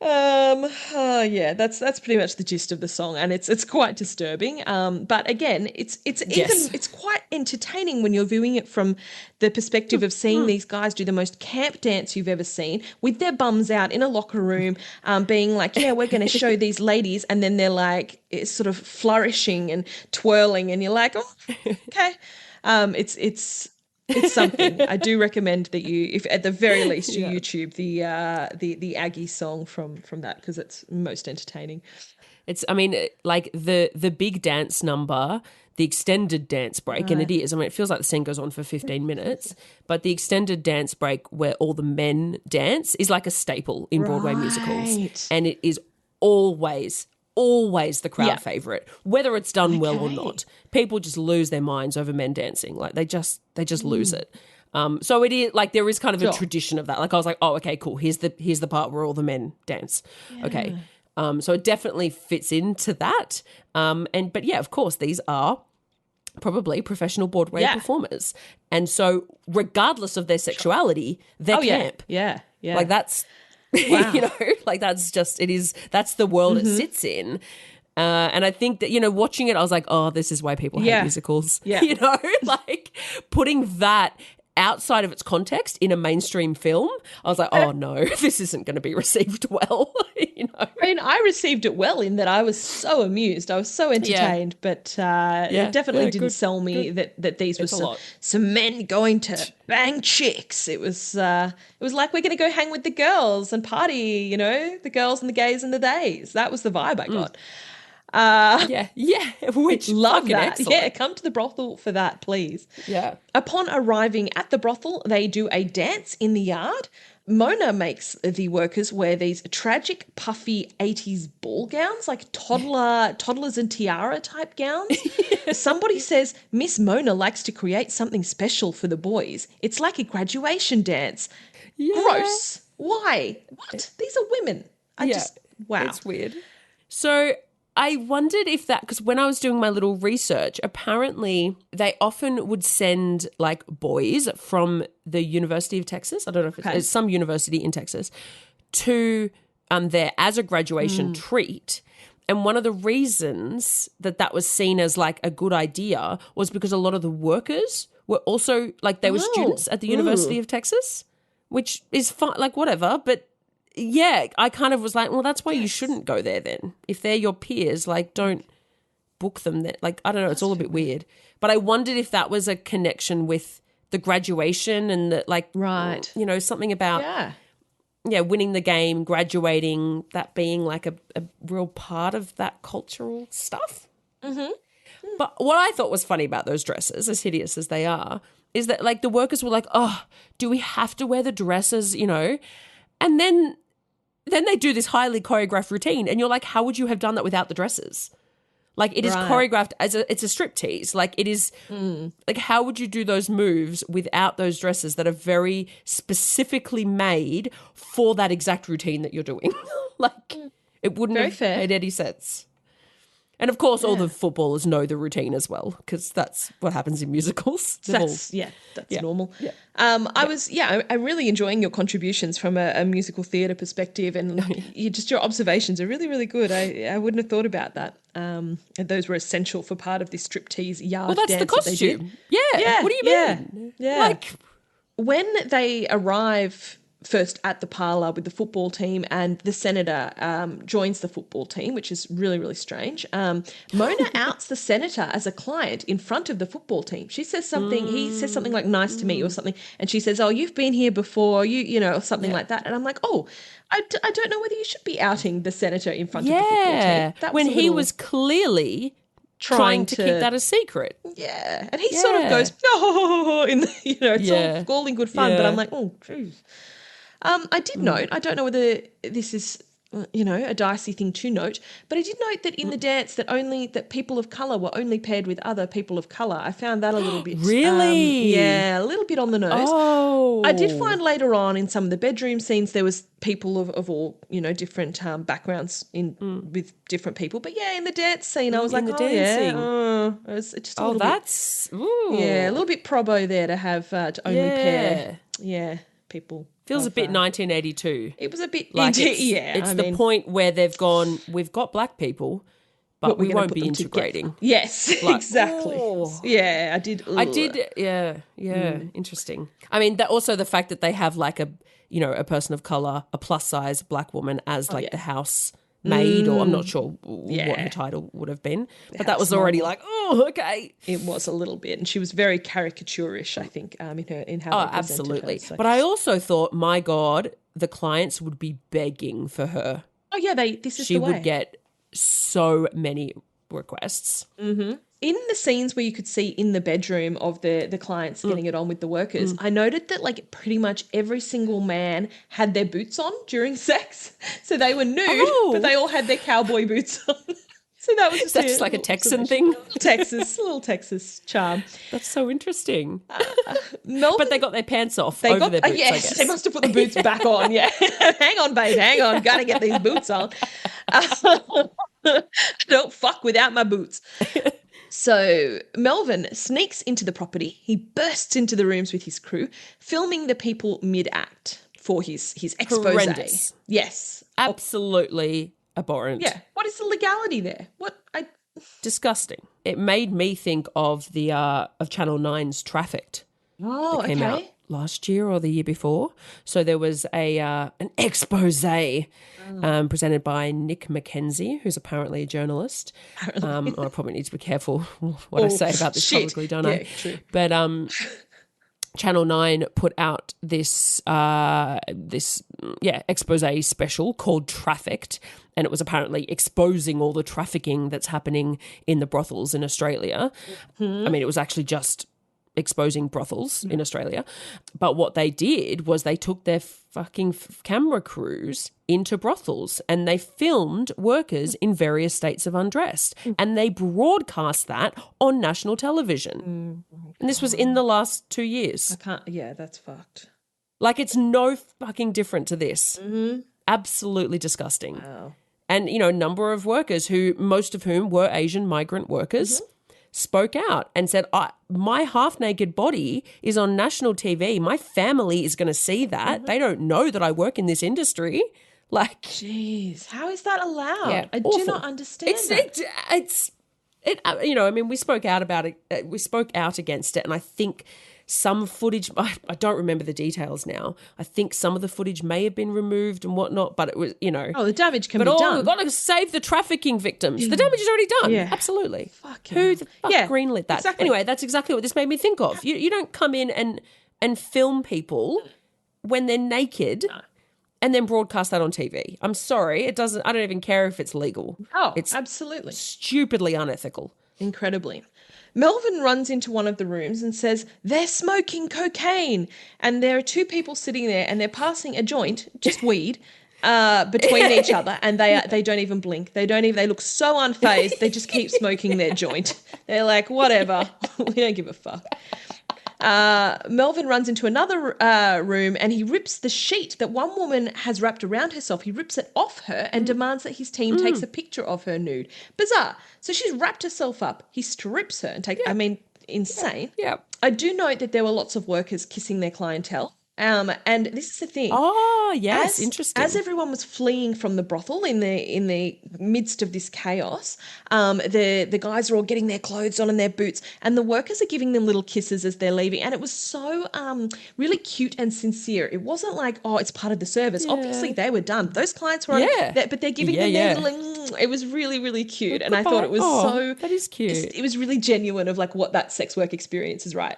Yeah, that's pretty much the gist of the song, and it's quite disturbing. But again, it's quite entertaining when you're viewing it from the perspective of seeing these guys do the most camp dance you've ever seen with their bums out in a locker room, being like, "Yeah, we're going to show these ladies," and then they're like, it's sort of flourishing and twirling, and you're like, "Oh, okay." It's something. I do recommend that you, if at the very least, you YouTube the Aggie song from that, because it's most entertaining. It's, I mean, like the big dance number, the extended dance break, and it is. I mean, it feels like the scene goes on for 15 minutes, but the extended dance break where all the men dance is like a staple in Broadway musicals, and it is always the crowd favorite, whether it's done well or not. People just lose their minds over men dancing. Like they just lose it. So it is like there is kind of a tradition of that. Like I was like, oh, okay, cool. Here's the part where all the men dance. Yeah. Okay. So it definitely fits into that. But yeah, of course, these are probably professional Broadway performers. And so regardless of their sexuality, they're camp. Yeah. Like that's wow. You know, like that's the world it sits in. And I think that, you know, watching it, I was like, oh, this is why people hate musicals. Yeah. You know, like putting that outside of its context in a mainstream film, I was like, oh no, this isn't going to be received well. You know, I mean, I received it well in that I was so amused, I was so entertained, but it definitely didn't sell me that these were some men going to bang chicks. It was like, we're going to go hang with the girls and party, you know, the girls and the gays and the theys. That was the vibe I got. Which love that. Excellent. Yeah, come to the brothel for that, please. Yeah. Upon arriving at the brothel, they do a dance in the yard. Mona makes the workers wear these tragic, puffy 80s ball gowns, like toddlers and tiara type gowns. Somebody says Miss Mona likes to create something special for the boys. It's like a graduation dance. Yeah. Gross. Why? What? These are women. Wow. It's weird. So I wondered if that, because when I was doing my little research, apparently they often would send like boys from the University of Texas, I don't know if it's some university in Texas, to there as a graduation treat. And one of the reasons that was seen as like a good idea was because a lot of the workers were also like, they were students at the University of Texas, which is fine, like whatever, but yeah, I kind of was like, well, that's why you shouldn't go there then. If they're your peers, like don't book them there. Like, I don't know, it's all a bit weird. But I wondered if that was a connection with the graduation and the like, you know, something about, winning the game, graduating, that being like a real part of that cultural stuff. Mm-hmm. But what I thought was funny about those dresses, as hideous as they are, is that like the workers were like, oh, do we have to wear the dresses, you know? And then they do this highly choreographed routine and you're like, how would you have done that without the dresses? Like it is choreographed it's a striptease. Like it is like, how would you do those moves without those dresses that are very specifically made for that exact routine that you're doing? Like it wouldn't have made any sense. And of course, all the footballers know the routine as well, because that's what happens in musicals. That's normal. Yeah. I'm really enjoying your contributions from a musical theatre perspective, and your observations are really, really good. I wouldn't have thought about that. And those were essential for part of this striptease yard Well, that's dance the costume. Yeah. What do you mean? Yeah. Like when they arrive first at the parlour with the football team, and the senator joins the football team, which is really, really strange. Mona outs the senator as a client in front of the football team. She says something, he says something like nice to meet you or something, and she says, oh, you've been here before, or something like that. And I'm like, oh, I don't know whether you should be outing the senator in front of the football team. That when he was clearly trying to keep that a secret. Yeah. And he sort of goes, no, it's all in good fun, but I'm like, oh, geez. I did note, I don't know whether this is, a dicey thing to note, but I did note that in the dance that people of colour were only paired with other people of colour. I found that a little bit... Really? A little bit on the nose. Oh. I did find later on in some of the bedroom scenes there was people of all, different backgrounds with different people. But, in the dance scene I was like, dancing. It was just a little that's... bit... Ooh. Yeah, a little bit probo there to have to only pair... Yeah, people... Feels a bit 1982. It was a bit, like it's the point where they've gone, we've got black people, but we won't be integrating. Together. Yes, exactly. Yeah, I did. Interesting. I mean, also the fact that they have like a person of colour, a plus size black woman as the house maid, or I'm not sure what her title would have been, but that was already like, okay. It was a little bit, and she was very caricaturish, I think, in how they presented absolutely. her, so. But I also thought, my God, the clients would be begging for her. Oh yeah, this is she the way. Would get so many requests. Mm-hmm. In the scenes where you could see in the bedroom of the clients getting it on with the workers, I noted that pretty much every single man had their boots on during sex. So they were nude, but they all had their cowboy boots on. So that was just like a Texan thing. Little Texas charm. That's so interesting. Melvin, but they got their pants off over their boots, I guess. They must have put the boots back on, yeah. Hang on, babe, hang on. Got to get these boots on. Don't fuck without my boots. So Melvin sneaks into the property. He bursts into the rooms with his crew, filming the people mid-act for his expose. Horrendous. Yes. Absolutely abhorrent. Yeah. What is the legality there? Disgusting. It made me think of the of Channel 9's Trafficked. Oh, that came out last year or the year before. So there was an expose presented by Nick McKenzie, who's apparently a journalist. I probably need to be careful what I say about this publicly, don't I? True. But Channel 9 put out this expose special called Trafficked, and it was apparently exposing all the trafficking that's happening in the brothels in Australia. Mm-hmm. I mean, it was actually just exposing brothels in Australia. But what they did was they took their fucking camera crews into brothels and they filmed workers in various states of undressed and they broadcast that on national television. And this was in the last 2 years. That's fucked. Like, it's no fucking different to this. Mm-hmm. Absolutely disgusting. Wow. And, a number of workers most of whom were Asian migrant workers, spoke out and said, my half-naked body is on national TV. My family is going to see that. Mm-hmm. They don't know that I work in this industry. Like, jeez, how is that allowed? Yeah, I do not understand we spoke out about it. We spoke out against it, and I think some footage, I don't remember the details now. I think some of the footage may have been removed and whatnot, but it was, Oh, the damage can be done. We've got to save the trafficking victims. The damage is already done. Yeah. Absolutely. Who the fuck greenlit that? Exactly. Anyway, that's exactly what this made me think of. You don't come in and film people when they're naked and then broadcast that on TV. I'm sorry. I don't even care if it's legal. Oh, it's absolutely. Stupidly unethical. Incredibly. Melvin runs into one of the rooms and says, they're smoking cocaine. And there are two people sitting there and they're passing a joint, just weed, between each other, and they don't even blink. They look so unfazed. They just keep smoking their joint. They're like, whatever. We don't give a fuck. Melvin runs into another room and he rips the sheet that one woman has wrapped around herself. He rips it off her and demands that his team takes a picture of her nude. Bizarre. So she's wrapped herself up. He strips her and takes, I mean, insane. Yeah. I do note that there were lots of workers kissing their clientele. And this is the thing. Oh, yes, interesting. As everyone was fleeing from the brothel in the midst of this chaos, the guys are all getting their clothes on and their boots, and the workers are giving them little kisses as they're leaving. And it was so really cute and sincere. It wasn't like, oh, it's part of the service. Yeah. Obviously, they were done. Those clients were on it, but they're giving them their little. It was really, really cute, and I thought it was so. That is cute. It was really genuine of like what that sex work experience is right.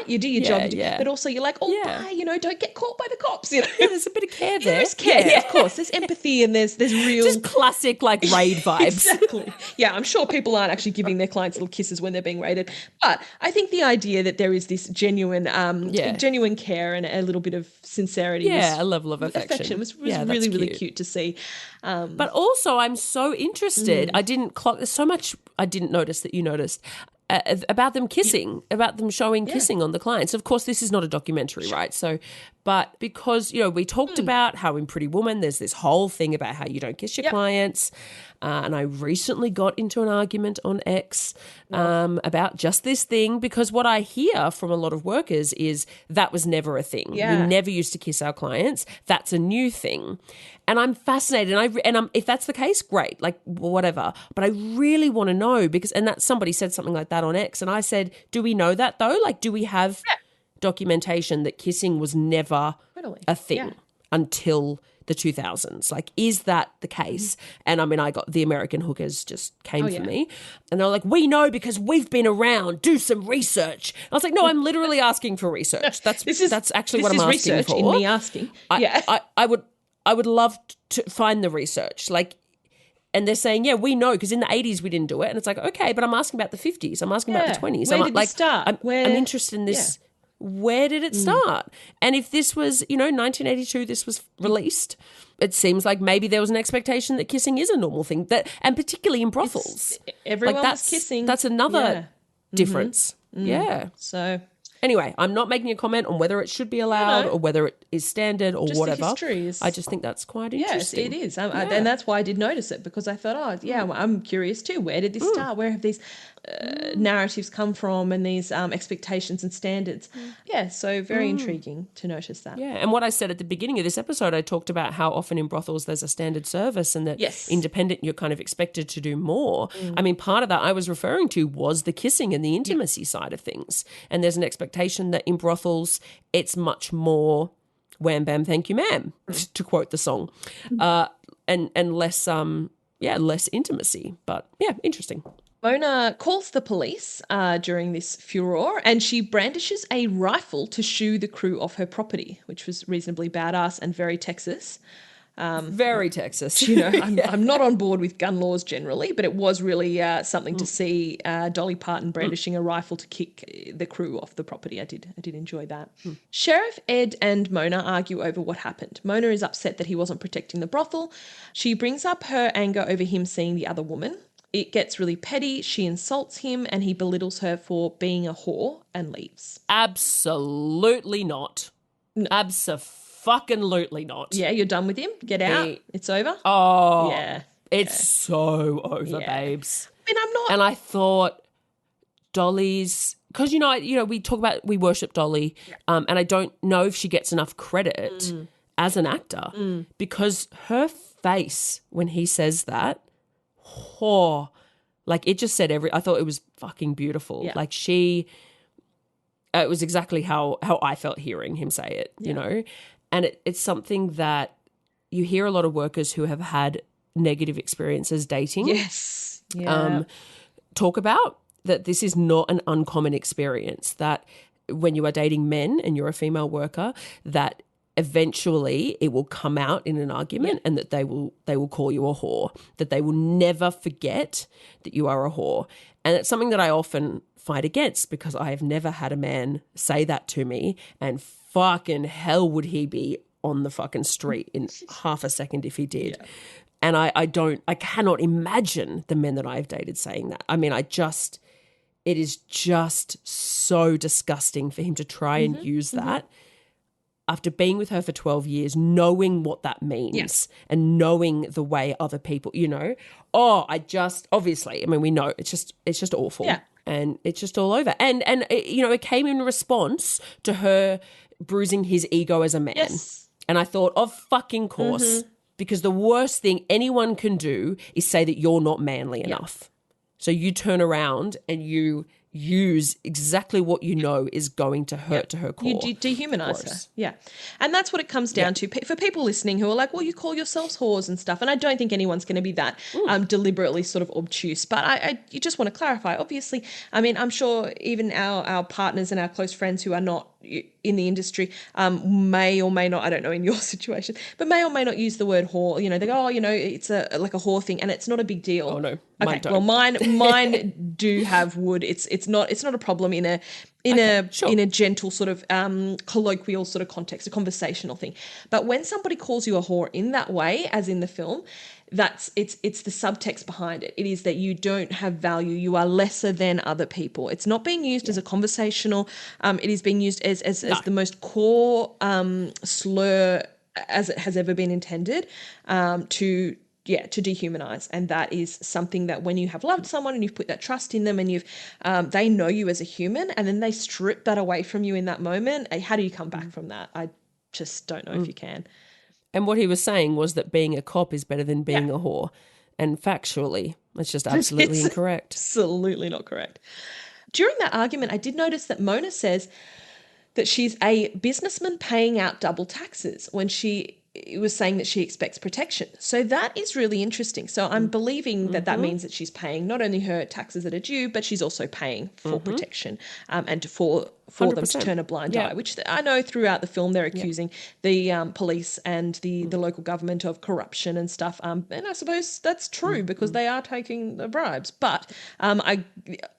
You do your job, but also you're like, bye, don't get caught by the cops. There's a bit of care there. There's care, of course. There's empathy and there's real just classic like raid vibes. Exactly. Yeah, I'm sure people aren't actually giving their clients little kisses when they're being raided, but I think the idea that there is this genuine care and a little bit of sincerity, a level of affection was really really cute to see. But also, I'm so interested. I didn't clock. There's so much I didn't notice that you noticed. About them kissing, about them showing kissing on the clients. Of course, this is not a documentary, right? So, but because, we talked about how in Pretty Woman there's this whole thing about how you don't kiss your clients. And I recently got into an argument on X about just this thing, because what I hear from a lot of workers is that was never a thing. Yeah. We never used to kiss our clients. That's a new thing. And I'm fascinated. And if that's the case, great, like whatever. But I really want to know that somebody said something like that on X. And I said, do we know that though? Like, do we have documentation that kissing was never a thing until the 2000s? Like, is that the case? And I mean, I got the American hookers just came for me, and they're like, we know because we've been around, do some research. I was like, no, I'm literally asking for research. That's actually what I'm asking research for. In me asking. I would love to find the research. Like, and they're saying, we know, because in the 80s we didn't do it. And it's like, okay, but I'm asking about the 50s. I'm asking about the 20s. Where did this start? I'm interested in this. Where did it start? And if this was, 1982, this was released, it seems like maybe there was an expectation that kissing is a normal thing, and particularly in brothels. Everyone was kissing. That's another difference. Yeah. So anyway, I'm not making a comment on whether it should be allowed or whether it is standard or just whatever. The history is, I just think that's quite interesting. Yes, it is. And that's why I did notice it, because I thought, I'm curious too. Where did this start? Where have these narratives come from, and these expectations and standards? Yeah, so very intriguing to notice that. Yeah, and what I said at the beginning of this episode, I talked about how often in brothels there's a standard service, and that independent you're kind of expected to do more. I mean, part of that I was referring to was the kissing and the intimacy side of things. And there's an expectation that in brothels it's much more wham bam thank you ma'am, to quote the song, and less less intimacy. But interesting. Mona calls the police during this furor, and she brandishes a rifle to shoo the crew off her property, which was reasonably badass and very Texas. Very Texas. I'm not on board with gun laws generally, but it was really something to see Dolly Parton brandishing a rifle to kick the crew off the property. I did enjoy that. Sheriff Ed and Mona argue over what happened. Mona is upset that he wasn't protecting the brothel. She brings up her anger over him seeing the other woman. It gets really petty. She insults him and he belittles her for being a whore and leaves. Absolutely not. No. Abso-fucking-lutely not. Yeah, you're done with him? Get out. It's over? Oh. Yeah. It's so over, babes. I mean, I'm not. And I thought Dolly's, because, we talk about, we worship Dolly, and I don't know if she gets enough credit as an actor, because her face when he says that, like it just said I thought it was fucking beautiful. Yeah. Like it was exactly how I felt hearing him say it, you know? And it's something that you hear a lot of workers who have had negative experiences dating. Yes. Yeah. Talk about that this is not an uncommon experience, that when you are dating men and you're a female worker, that eventually it will come out in an argument and that they will call you a whore, that they will never forget that you are a whore. And it's something that I often fight against, because I have never had a man say that to me, and fucking hell would he be on the fucking street in half a second if he did. Yeah. And I cannot imagine the men that I've dated saying that. I mean, it is just so disgusting for him to try and use that after being with her for 12 years, knowing what that means and knowing the way other people, obviously, I mean, we know it's just awful. Yeah. And it's just all over. And it came in response to her bruising his ego as a man. Yes. And I thought, of fucking course, because the worst thing anyone can do is say that you're not manly enough. So you turn around and you use exactly what you know is going to hurt to her core. You dehumanize her. Yeah. And that's what it comes down to. For people listening who are like, well, you call yourselves whores and stuff. And I don't think anyone's going to be that deliberately sort of obtuse. But you just want to clarify. Obviously, I mean, I'm sure even our partners and our close friends who are not in the industry may or may not, I don't know in your situation, but may or may not use the word whore. They go, it's like a whore thing, and it's not a big deal. Oh no, okay. Don't. Well, mine do have wood. It's not a problem in a gentle sort of colloquial sort of context, a conversational thing. But when somebody calls you a whore in that way, as in the film, it's the subtext behind it. It is that you don't have value. You are lesser than other people. It's not being used as a conversational. It is being used as the most core slur as it has ever been intended to dehumanize. And that is something that when you have loved someone and you've put that trust in them and they know you as a human, and then they strip that away from you in that moment, how do you come back from that? I just don't know if you can. And what he was saying was that being a cop is better than being a whore. And factually, that's just absolutely incorrect. Absolutely not correct. During that argument, I did notice that Mona says that she's a businessman paying out double taxes when she was saying that she expects protection. So that is really interesting. So I'm believing that means that she's paying not only her taxes that are due, but she's also paying for protection and for 100%. them to turn a blind eye, which I know throughout the film they're accusing the police and the local government of corruption and stuff. And I suppose that's true because they are taking the bribes. But in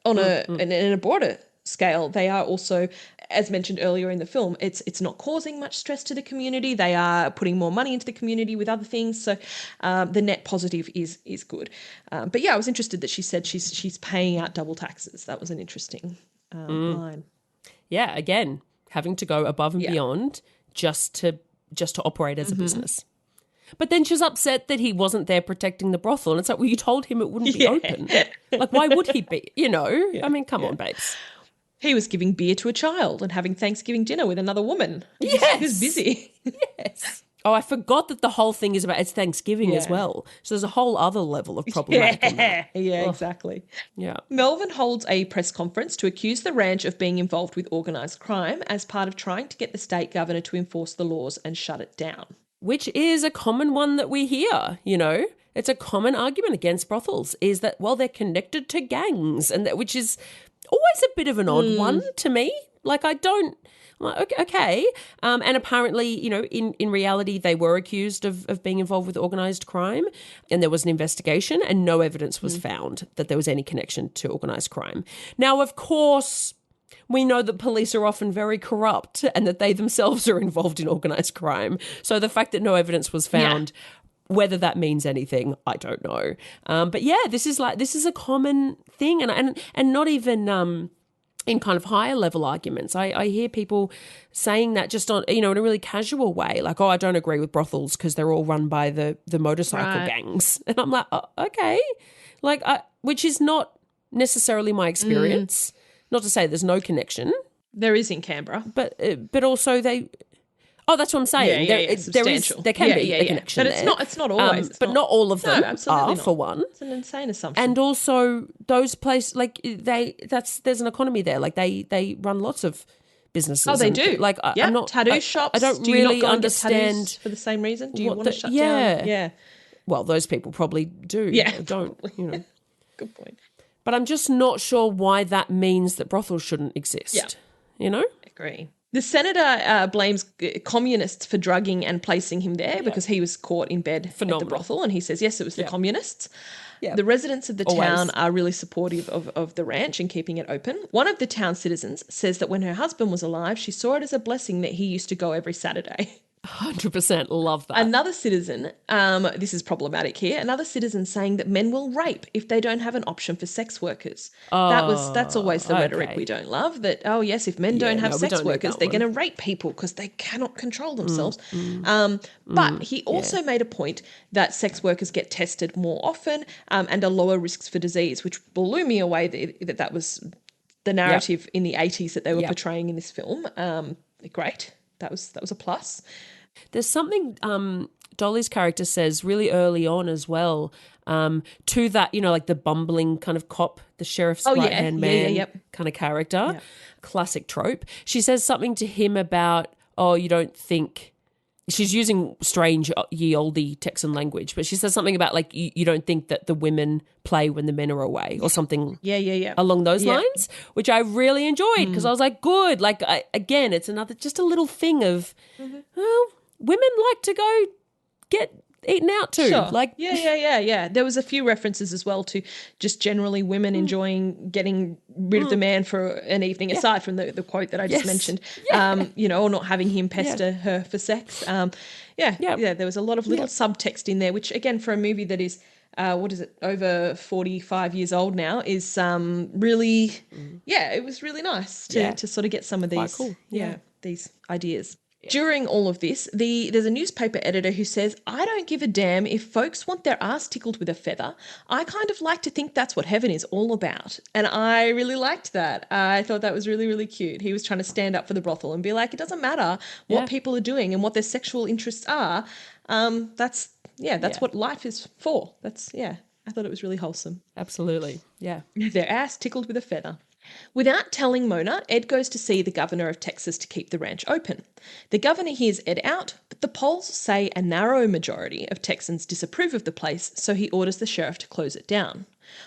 a broader scale, they are also, as mentioned earlier in the film, it's not causing much stress to the community. They are putting more money into the community with other things. So the net positive is good. But yeah, I was interested that she said she's paying out double taxes. That was an interesting line. Yeah, again, having to go above and beyond just to operate as a business. But then she's upset that he wasn't there protecting the brothel. And it's like, well, you told him it wouldn't be open. Like, why would he be? I mean, come on, babes. He was giving beer to a child and having Thanksgiving dinner with another woman. Yes. He was busy. Yes. Oh, I forgot that the whole thing is about it's Thanksgiving as well. So there's a whole other level of problematic in that. Yeah, exactly. Yeah. Melvin holds a press conference to accuse the ranch of being involved with organised crime as part of trying to get the state governor to enforce the laws and shut it down. Which is a common one that we hear, It's a common argument against brothels is that, well, they're connected to gangs, and which is always a bit of an odd one to me. Like, I'm like, okay. And apparently, in reality, they were accused of being involved with organised crime, and there was an investigation and no evidence was found that there was any connection to organised crime. Now, of course, we know that police are often very corrupt and that they themselves are involved in organised crime. So the fact that no evidence was found, whether that means anything, I don't know. But yeah, this is a common thing, and not even in kind of higher level arguments. I hear people saying that just on, in a really casual way, like, oh, I don't agree with brothels because they're all run by the motorcycle gangs. And I'm like, oh, okay. Like, which is not necessarily my experience. Not to say there's no connection. There is in Canberra. But also they... Oh, that's what I'm saying. There can be a connection but there. it's not always. But not all of them absolutely are, not. for one. It's an insane assumption. And also those places, like there's an economy there. Like they run lots of businesses. Oh, they do. Like I'm not tattoo shops. I don't do you really not go understand for the same reason. Do you want to shut down? down? Yeah. Well, those people probably do. Yeah, don't. Good point. But I'm just not sure why that means that brothels shouldn't exist. Yeah. Agree. The senator blames communists for drugging and placing him there because he was caught in bed at the brothel, and he says, yes, it was the communists. Yeah. The residents of the town are really supportive of the ranch and keeping it open. One of the town citizens says that when her husband was alive, she saw it as a blessing that he used to go every Saturday. 100% love that. Another citizen, this is problematic here, another citizen saying that men will rape if they don't have an option for sex workers. That's always the rhetoric we don't love, that, oh yes, if men don't have sex workers, they're going to rape people because they cannot control themselves. But he also made a point that sex workers get tested more often and are lower risks for disease, which blew me away that was the narrative in the 80s that they were portraying in this film. Great. That was a plus. There's something Dolly's character says really early on as well, to that, like the bumbling kind of cop, the sheriff's right-hand man kind of character. Yep. Classic trope. She says something to him about, you don't think... She's using strange ye olde Texan language, but she says something about like you don't think that the women play when the men are away or something along those lines, which I really enjoyed because I was like, good. Like, again, it's just a little thing of, well, women like to go get eaten out too. Sure. Like, yeah. There was a few references as well to just generally women enjoying getting rid of the man for an evening, aside from the quote that I just mentioned, or not having him pester her for sex. There was a lot of little subtext in there, which again, for a movie that is, over 45 years old now, is really, it was really nice to sort of get some of these, these ideas. During all of this, there's a newspaper editor who says, I don't give a damn if folks want their ass tickled with a feather. I kind of like to think that's what heaven is all about. And I really liked that. I thought that was really, really cute. He was trying to stand up for the brothel and be like, it doesn't matter what people are doing and what their sexual interests are. That's what life is for. I thought it was really wholesome. Absolutely. Yeah. Their ass tickled with a feather. Without telling Mona, Ed goes to see the governor of Texas to keep the ranch open. The governor hears Ed out, but the polls say a narrow majority of Texans disapprove of the place, so he orders the sheriff to close it down.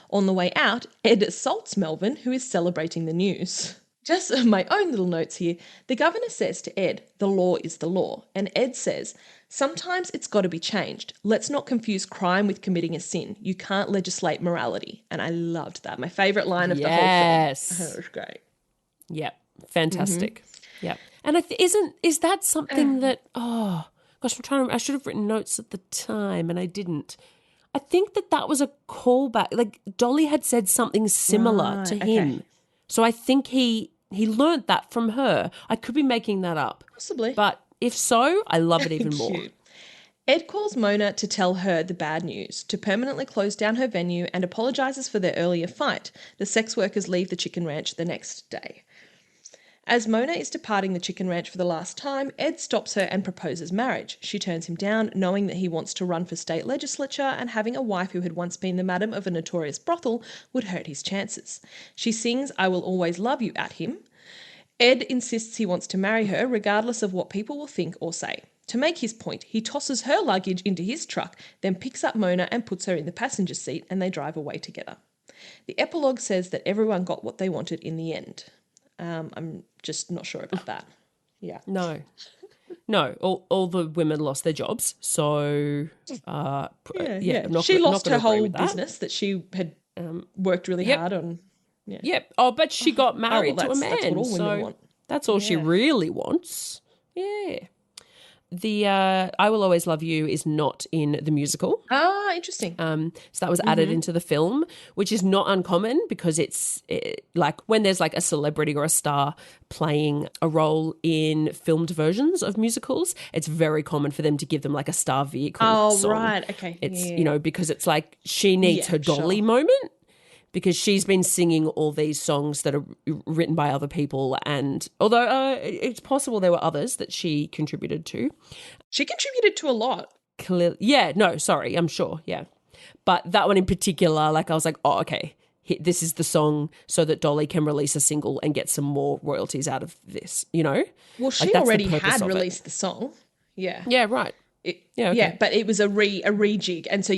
On the way out, Ed assaults Melvin, who is celebrating the news. Just my own little notes here. The governor says to Ed, the law is the law, and Ed says, sometimes it's got to be changed. Let's not confuse crime with committing a sin. You can't legislate morality. And I loved that. My favourite line of the whole film. Yes. It was great. Yep. Fantastic. Yep. And is that something that, I should have written notes at the time and I didn't. I think that was a callback. Like Dolly had said something similar to him. Okay. So I think he learnt that from her. I could be making that up. Possibly. But if so, I love it even more. Ed calls Mona to tell her the bad news, to permanently close down her venue, and apologises for their earlier fight. The sex workers leave the chicken ranch the next day. As Mona is departing the chicken ranch for the last time, Ed stops her and proposes marriage. She turns him down, knowing that he wants to run for state legislature, and having a wife who had once been the madam of a notorious brothel would hurt his chances. She sings I Will Always Love You at him. Ed insists he wants to marry her regardless of what people will think or say. To make his point, he tosses her luggage into his truck, then picks up Mona and puts her in the passenger seat, and they drive away together. The epilogue says that everyone got what they wanted in the end. I'm just not sure about that. Yeah. No, all the women lost their jobs. So, she lost her whole business that she had worked really hard on. Yeah. Yep. Oh, but she got married to a man. That's what all women want. That's all she really wants. Yeah. The I Will Always Love You is not in the musical. Ah, interesting. So that was added into the film, which is not uncommon because it's like when there's like a celebrity or a star playing a role in filmed versions of musicals, it's very common for them to give them like a star vehicle song. Right. Okay. It's, because it's like she needs her Dolly moment. Because she's been singing all these songs that are written by other people, and although it's possible there were others that she contributed to. She contributed to a lot. I'm sure, yeah. But that one in particular, like I was like, oh, okay, this is the song so that Dolly can release a single and get some more royalties out of this, Well, she already had released the song. Yeah. Yeah, right. But it was a rejig, and so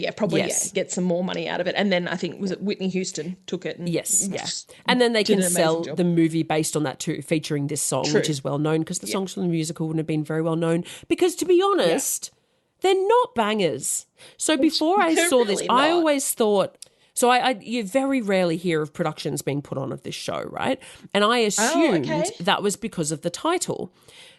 get some more money out of it. And then I think was it Whitney Houston took it. And then they can sell the movie based on that too, featuring this song, which is well known because the songs from the musical wouldn't have been very well known. Because to be honest, they're not bangers. So before I saw this, I always thought. So you very rarely hear of productions being put on of this show, right? And I assumed that was because of the title.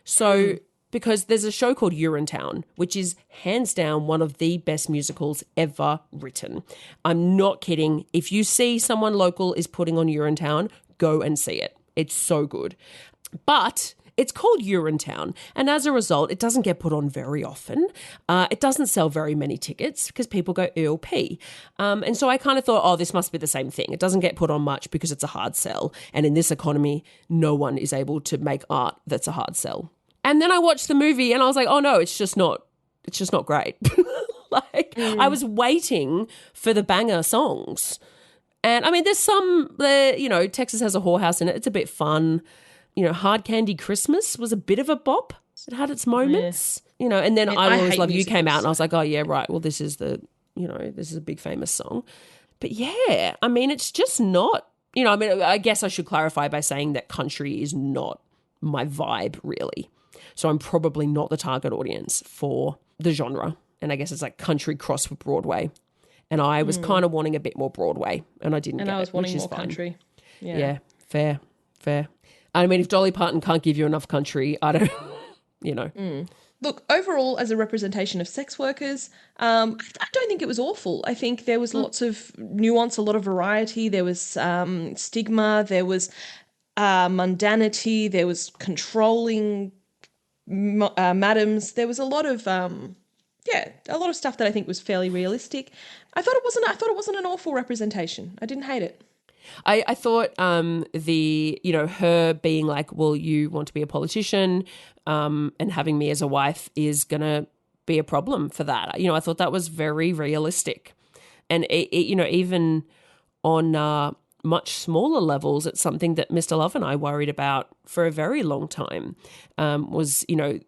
So. because there's a show called Urinetown, which is hands down one of the best musicals ever written. I'm not kidding. If you see someone local is putting on Urinetown, go and see it. It's so good. But it's called Urinetown, and as a result, it doesn't get put on very often. It doesn't sell very many tickets because people go ew pee. And so I kind of thought, oh, this must be the same thing. It doesn't get put on much because it's a hard sell. And in this economy, no one is able to make art that's a hard sell. And then I watched the movie and I was like, oh no, it's just not great. I was waiting for the banger songs. And I mean, there's some, Texas Has a Whorehouse in it. It's a bit fun. Hard Candy Christmas was a bit of a bop. It had its moments, and then I Always Love You came out and I was like, oh yeah, right. Well, this is this is a big famous song. But yeah, I mean, it's just not, I guess I should clarify by saying that country is not my vibe really. So I'm probably not the target audience for the genre. And I guess it's like country cross with Broadway. And I was kind of wanting a bit more Broadway and I didn't get it. And I was wanting more more country. Yeah, fair. I mean, if Dolly Parton can't give you enough country, I don't, Look, overall, as a representation of sex workers, I don't think it was awful. I think there was lots of nuance, a lot of variety. There was stigma. There was mundanity. There was controlling madams. There was a lot of stuff that I think was fairly realistic. I thought it wasn't an awful representation. I didn't hate it. I thought her being like, well, you want to be a politician and having me as a wife is going to be a problem for that. I thought that was very realistic. And, even on much smaller levels, it's something that Mr. Love and I worried about for a very long time, was,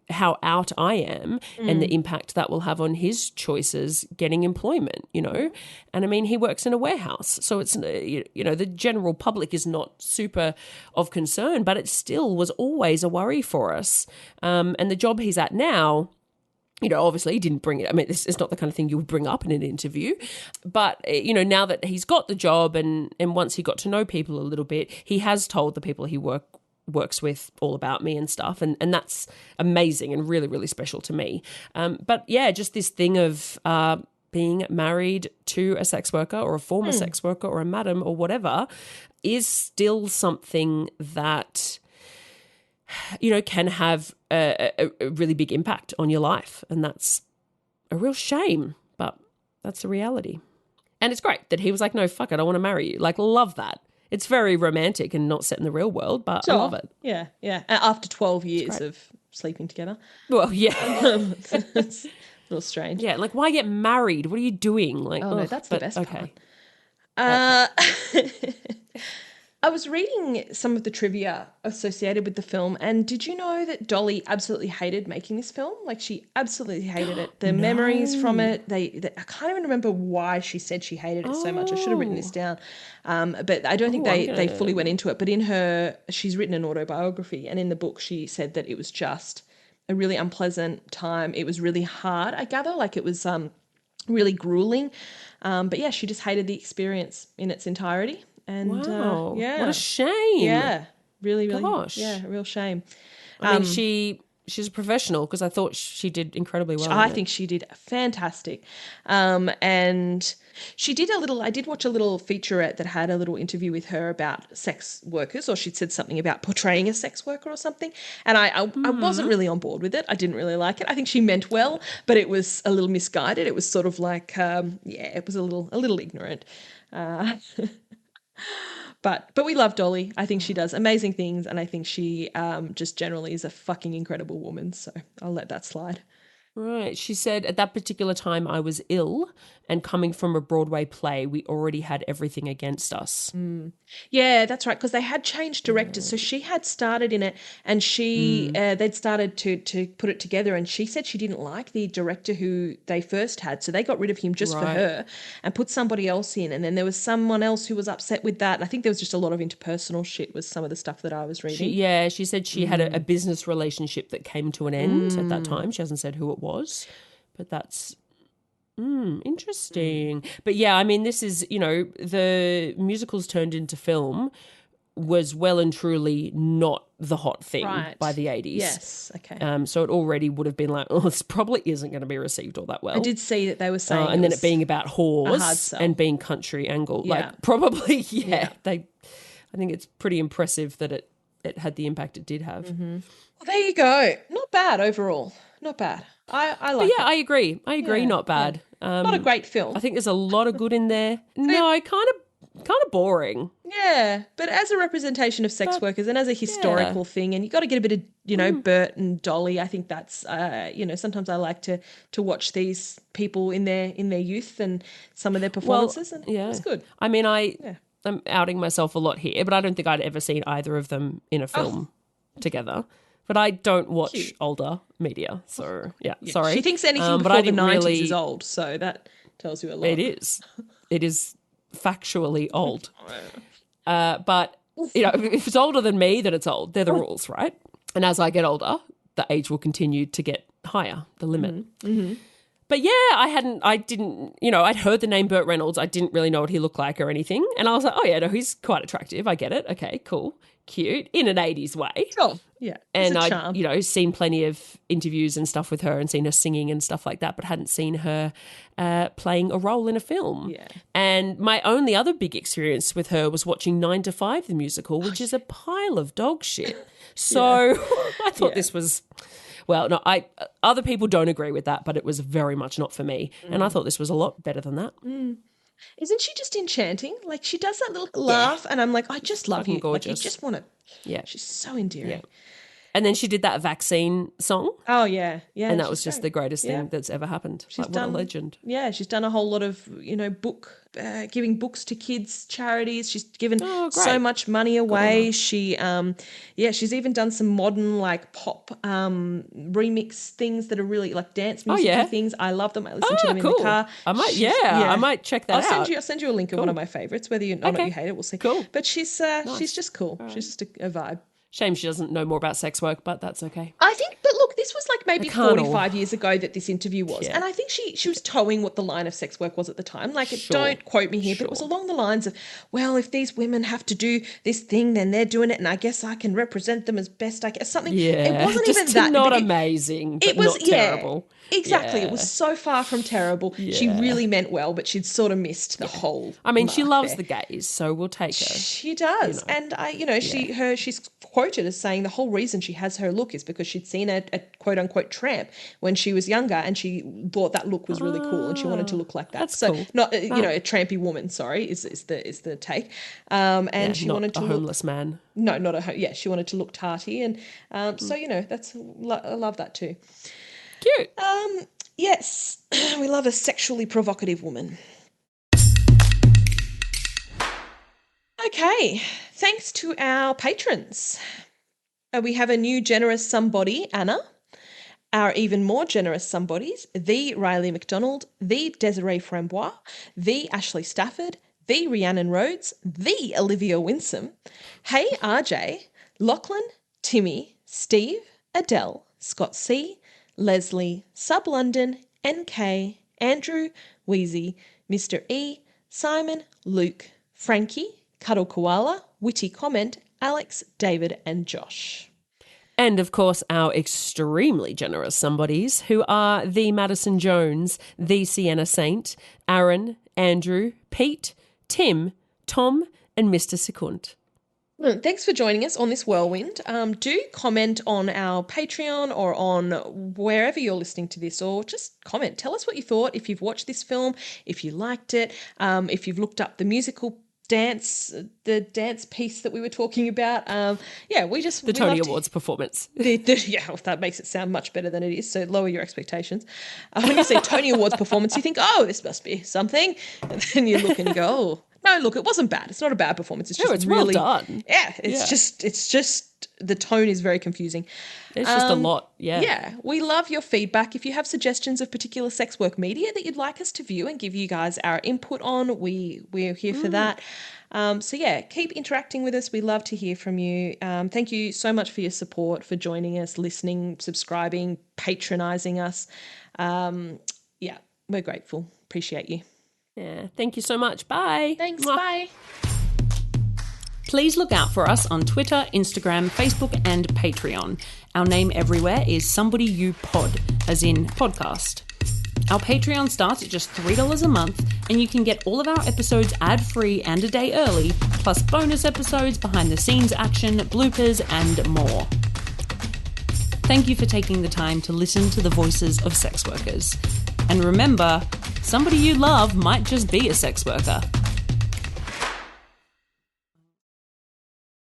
how out I am and the impact that will have on his choices getting employment, And I mean, he works in a warehouse. So it's, the general public is not super of concern, but it still was always a worry for us. And the job he's at now, obviously he didn't bring it. I mean, this is not the kind of thing you would bring up in an interview. But, now that he's got the job and once he got to know people a little bit, he has told the people he works with all about me and stuff. And that's amazing and really, really special to me. But, yeah, just this thing of being married to a sex worker or a former sex worker or a madam or whatever is still something that can have a really big impact on your life. And that's a real shame, but that's the reality. And it's great that he was like, no, fuck it, I want to marry you. Like, love that. It's very romantic and not set in the real world, but I love it. Yeah. After 12 years of sleeping together. Well, yeah. It's a little strange. Yeah, like, why get married? What are you doing? Like, no, that's the best part. I was reading some of the trivia associated with the film, and did you know that Dolly absolutely hated making this film? Like, she absolutely hated it. The memories from it, I can't even remember why she said she hated it so much. I should have written this down. But I don't think they fully went into it. But she's written an autobiography, and in the book she said that it was just a really unpleasant time. It was really hard, I gather. Like, it was really grueling. But yeah, she just hated the experience in its entirety. And wow, what a shame. Yeah, really, Gosh. Yeah, a real shame. I mean, she's a professional because I thought she did incredibly well. I think she did fantastic. And she did I did watch a little featurette that had a little interview with her about sex workers, or she'd said something about portraying a sex worker or something. And I wasn't really on board with it. I didn't really like it. I think she meant well, but it was a little misguided. It was sort of like, it was a little ignorant. But we love Dolly. I think she does amazing things, and I think she just generally is a fucking incredible woman. So I'll let that slide. Right. She said, at that particular time I was ill, and coming from a Broadway play, we already had everything against us. Yeah, that's right, because they had changed directors. So she had started in it, and they'd started to put it together, and she said she didn't like the director who they first had, so they got rid of him just for her and put somebody else in. And then there was someone else who was upset with that. And I think there was just a lot of interpersonal shit with some of the stuff that I was reading. She said she had a business relationship that came to an end at that time. She hasn't said who it was, but that's interesting. But yeah, I mean, this is, the musicals turned into film was well and truly not the hot thing Right. by the 80s. Yes, okay. So it already would have been like, oh, this probably isn't going to be received all that well. I did see that they were saying and then was it being about a hard whores sell. and being country angle. Yeah. Like probably, Yeah. I think it's pretty impressive that it had the impact it did have. Well, there you go. Not bad overall. Not bad. I like But yeah, it. I agree. Yeah, Not bad. Not a great film. I think there's a lot of good in there. No, kind of boring. Yeah, but as a representation of sex workers and as a historical thing, and you got to get a bit of, Burt and Dolly. I think that's, sometimes I like to watch these people in their youth and some of their performances, and it's good. I mean, I'm outing myself a lot here, but I don't think I'd ever seen either of them in a film together. But I don't watch older media, so sorry. She thinks anything before the 90s is old, so that tells you a lot. It is factually old. But, if it's older than me, then it's old. They're the rules, right? And as I get older, the age will continue to get higher, the limit. Mm-hmm. But yeah, I'd heard the name Burt Reynolds. I didn't really know what he looked like or anything. And I was like, oh yeah, no, he's quite attractive. I get it. Okay, cool. Cute. In an 80s way. Sure. Yeah. And I'd, seen plenty of interviews and stuff with her and seen her singing and stuff like that, but hadn't seen her playing a role in a film. Yeah. And my only other big experience with her was watching 9 to 5, the musical, which is a pile of dog shit. So I thought this was... Well, no, other people don't agree with that, but it was very much not for me. And I thought this was a lot better than that. Isn't she just enchanting? Like, she does that little laugh, and I'm like, I just love you. Gorgeous. Like, you just want to... Yeah. She's so endearing. Yeah. And then she did that vaccine song. Oh, yeah. Yeah. And that was just the greatest thing that's ever happened. What a legend. Yeah, she's done a whole lot of, giving books to kids, charities. She's given so much money away. She, she's even done some modern, like, pop remix things that are really, like, dance music things. I love them. I listen to them in the car. I might check that out. I'll send you a link of one of my favourites, whether you not you hate it, we'll see. Cool. But she's just cool. Right. She's just a vibe. Shame she doesn't know more about sex work, but that's okay. I think, but look, this was like maybe 45 years ago that this interview was. Yeah. And I think she was towing what the line of sex work was at the time. Like, don't quote me here, but it was along the lines of, well, if these women have to do this thing, then they're doing it, and I guess I can represent them as best I can. Something. Yeah. It wasn't just even that. Not amazing, but it was, not terrible. Exactly. Yeah. It was so far from terrible. Yeah. She really meant well, but she'd sort of missed the whole she loves the gays, so we'll take her. She does. And she's quoted as saying the whole reason she has her look is because she'd seen a quote unquote tramp when she was younger, and she thought that look was really cool and she wanted to look like that. That's so cool. Not a trampy woman, sorry, is the take. And she wanted to look a homeless man. No, not she wanted to look tarty, and so I love that too. Cute. Yes, we love a sexually provocative woman. Okay, thanks to our patrons. We have a new generous somebody, Anna. Our even more generous somebodies, the Riley McDonald, the Desiree Frambois, the Ashley Stafford, the Rhiannon Rhodes, the Olivia Winsome, Hey RJ, Lachlan, Timmy, Steve, Adele, Scott C., Leslie, Sub London, NK, Andrew, Wheezy, Mr. E, Simon, Luke, Frankie, Cuddle Koala, Witty Comment, Alex, David and Josh. And, of course, our extremely generous somebodies who are the Madison Jones, the Sienna Saint, Aaron, Andrew, Pete, Tim, Tom and Mr. Secunt. Thanks for joining us on this whirlwind. Do comment on our Patreon or on wherever you're listening to this, or just comment. Tell us what you thought, if you've watched this film, if you liked it, if you've looked up the musical dance piece that we were talking about. The Tony Awards performance. That makes it sound much better than it is, so lower your expectations. When you say Tony Awards performance, you think, oh, this must be something, and then you look and you go, oh, no, look, it wasn't bad. It's not a bad performance. It's just it's really well done. Yeah, it's just the tone is very confusing. It's just a lot, yeah. Yeah, we love your feedback. If you have suggestions of particular sex work media that you'd like us to view and give you guys our input on, we're here for that. Keep interacting with us. We love to hear from you. Thank you so much for your support, for joining us, listening, subscribing, patronising us. We're grateful. Appreciate you. Yeah, thank you so much. Bye. Thanks. Mwah. Bye. Please look out for us on Twitter, Instagram, Facebook, and Patreon. Our name everywhere is Somebody You Pod, as in podcast. Our Patreon starts at just $3 a month, and you can get all of our episodes ad-free and a day early, plus bonus episodes, behind-the-scenes action, bloopers, and more. Thank you for taking the time to listen to the voices of sex workers. And remember, somebody you love might just be a sex worker.